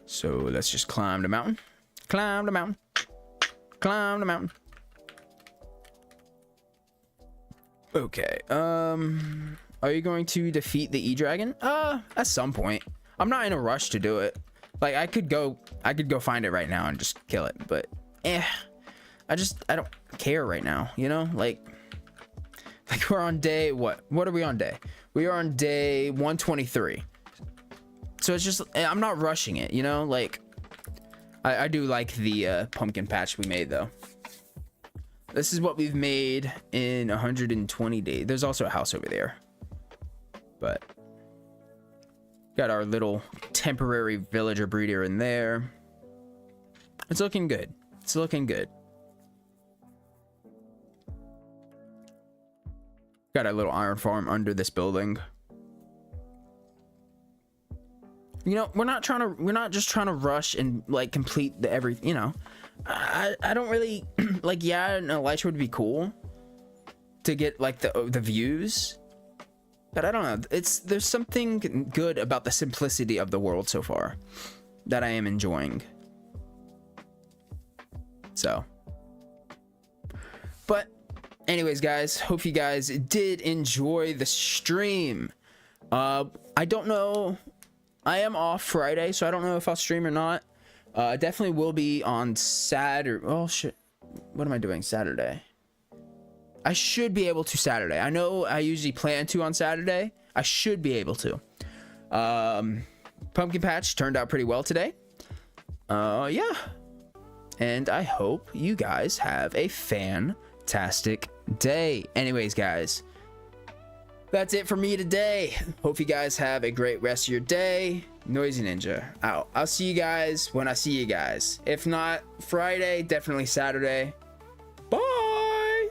So let's just climb the mountain. Climb the mountain. Climb the mountain. Okay. Are you going to defeat the E-Dragon? At some point. I'm not in a rush to do it. Like I could go find it right now and just kill it, but I don't care right now, you know? Like we're on day, what are we on day? We are on day 123. So it's just, I'm not rushing it, you know? Like I do like the pumpkin patch we made though. This is what we've made in 120 days. There's also a house over there, but got our little temporary villager breeder in there. It's looking good. It's looking good. Got a little iron farm under this building. You know, we're not just trying to rush and like complete the everything, you know. I don't really like, yeah, an elytra would be cool to get like the views, but I don't know, there's something good about the simplicity of the world so far that I am enjoying. So, but anyways, guys, hope you guys did enjoy the stream. I don't know, I am off Friday, so I don't know if I'll stream or not. Definitely will be on Saturday. Oh shit, what am I doing Saturday? I should be able to Saturday. I know I usually plan to on Saturday. I should be able to. Pumpkin patch turned out pretty well today. Yeah, and I hope you guys have a fantastic day. Anyways, guys, that's it for me today. Hope you guys have a great rest of your day. Noisy Ninja out. I'll see you guys when I see you guys. If not Friday, definitely Saturday. Bye.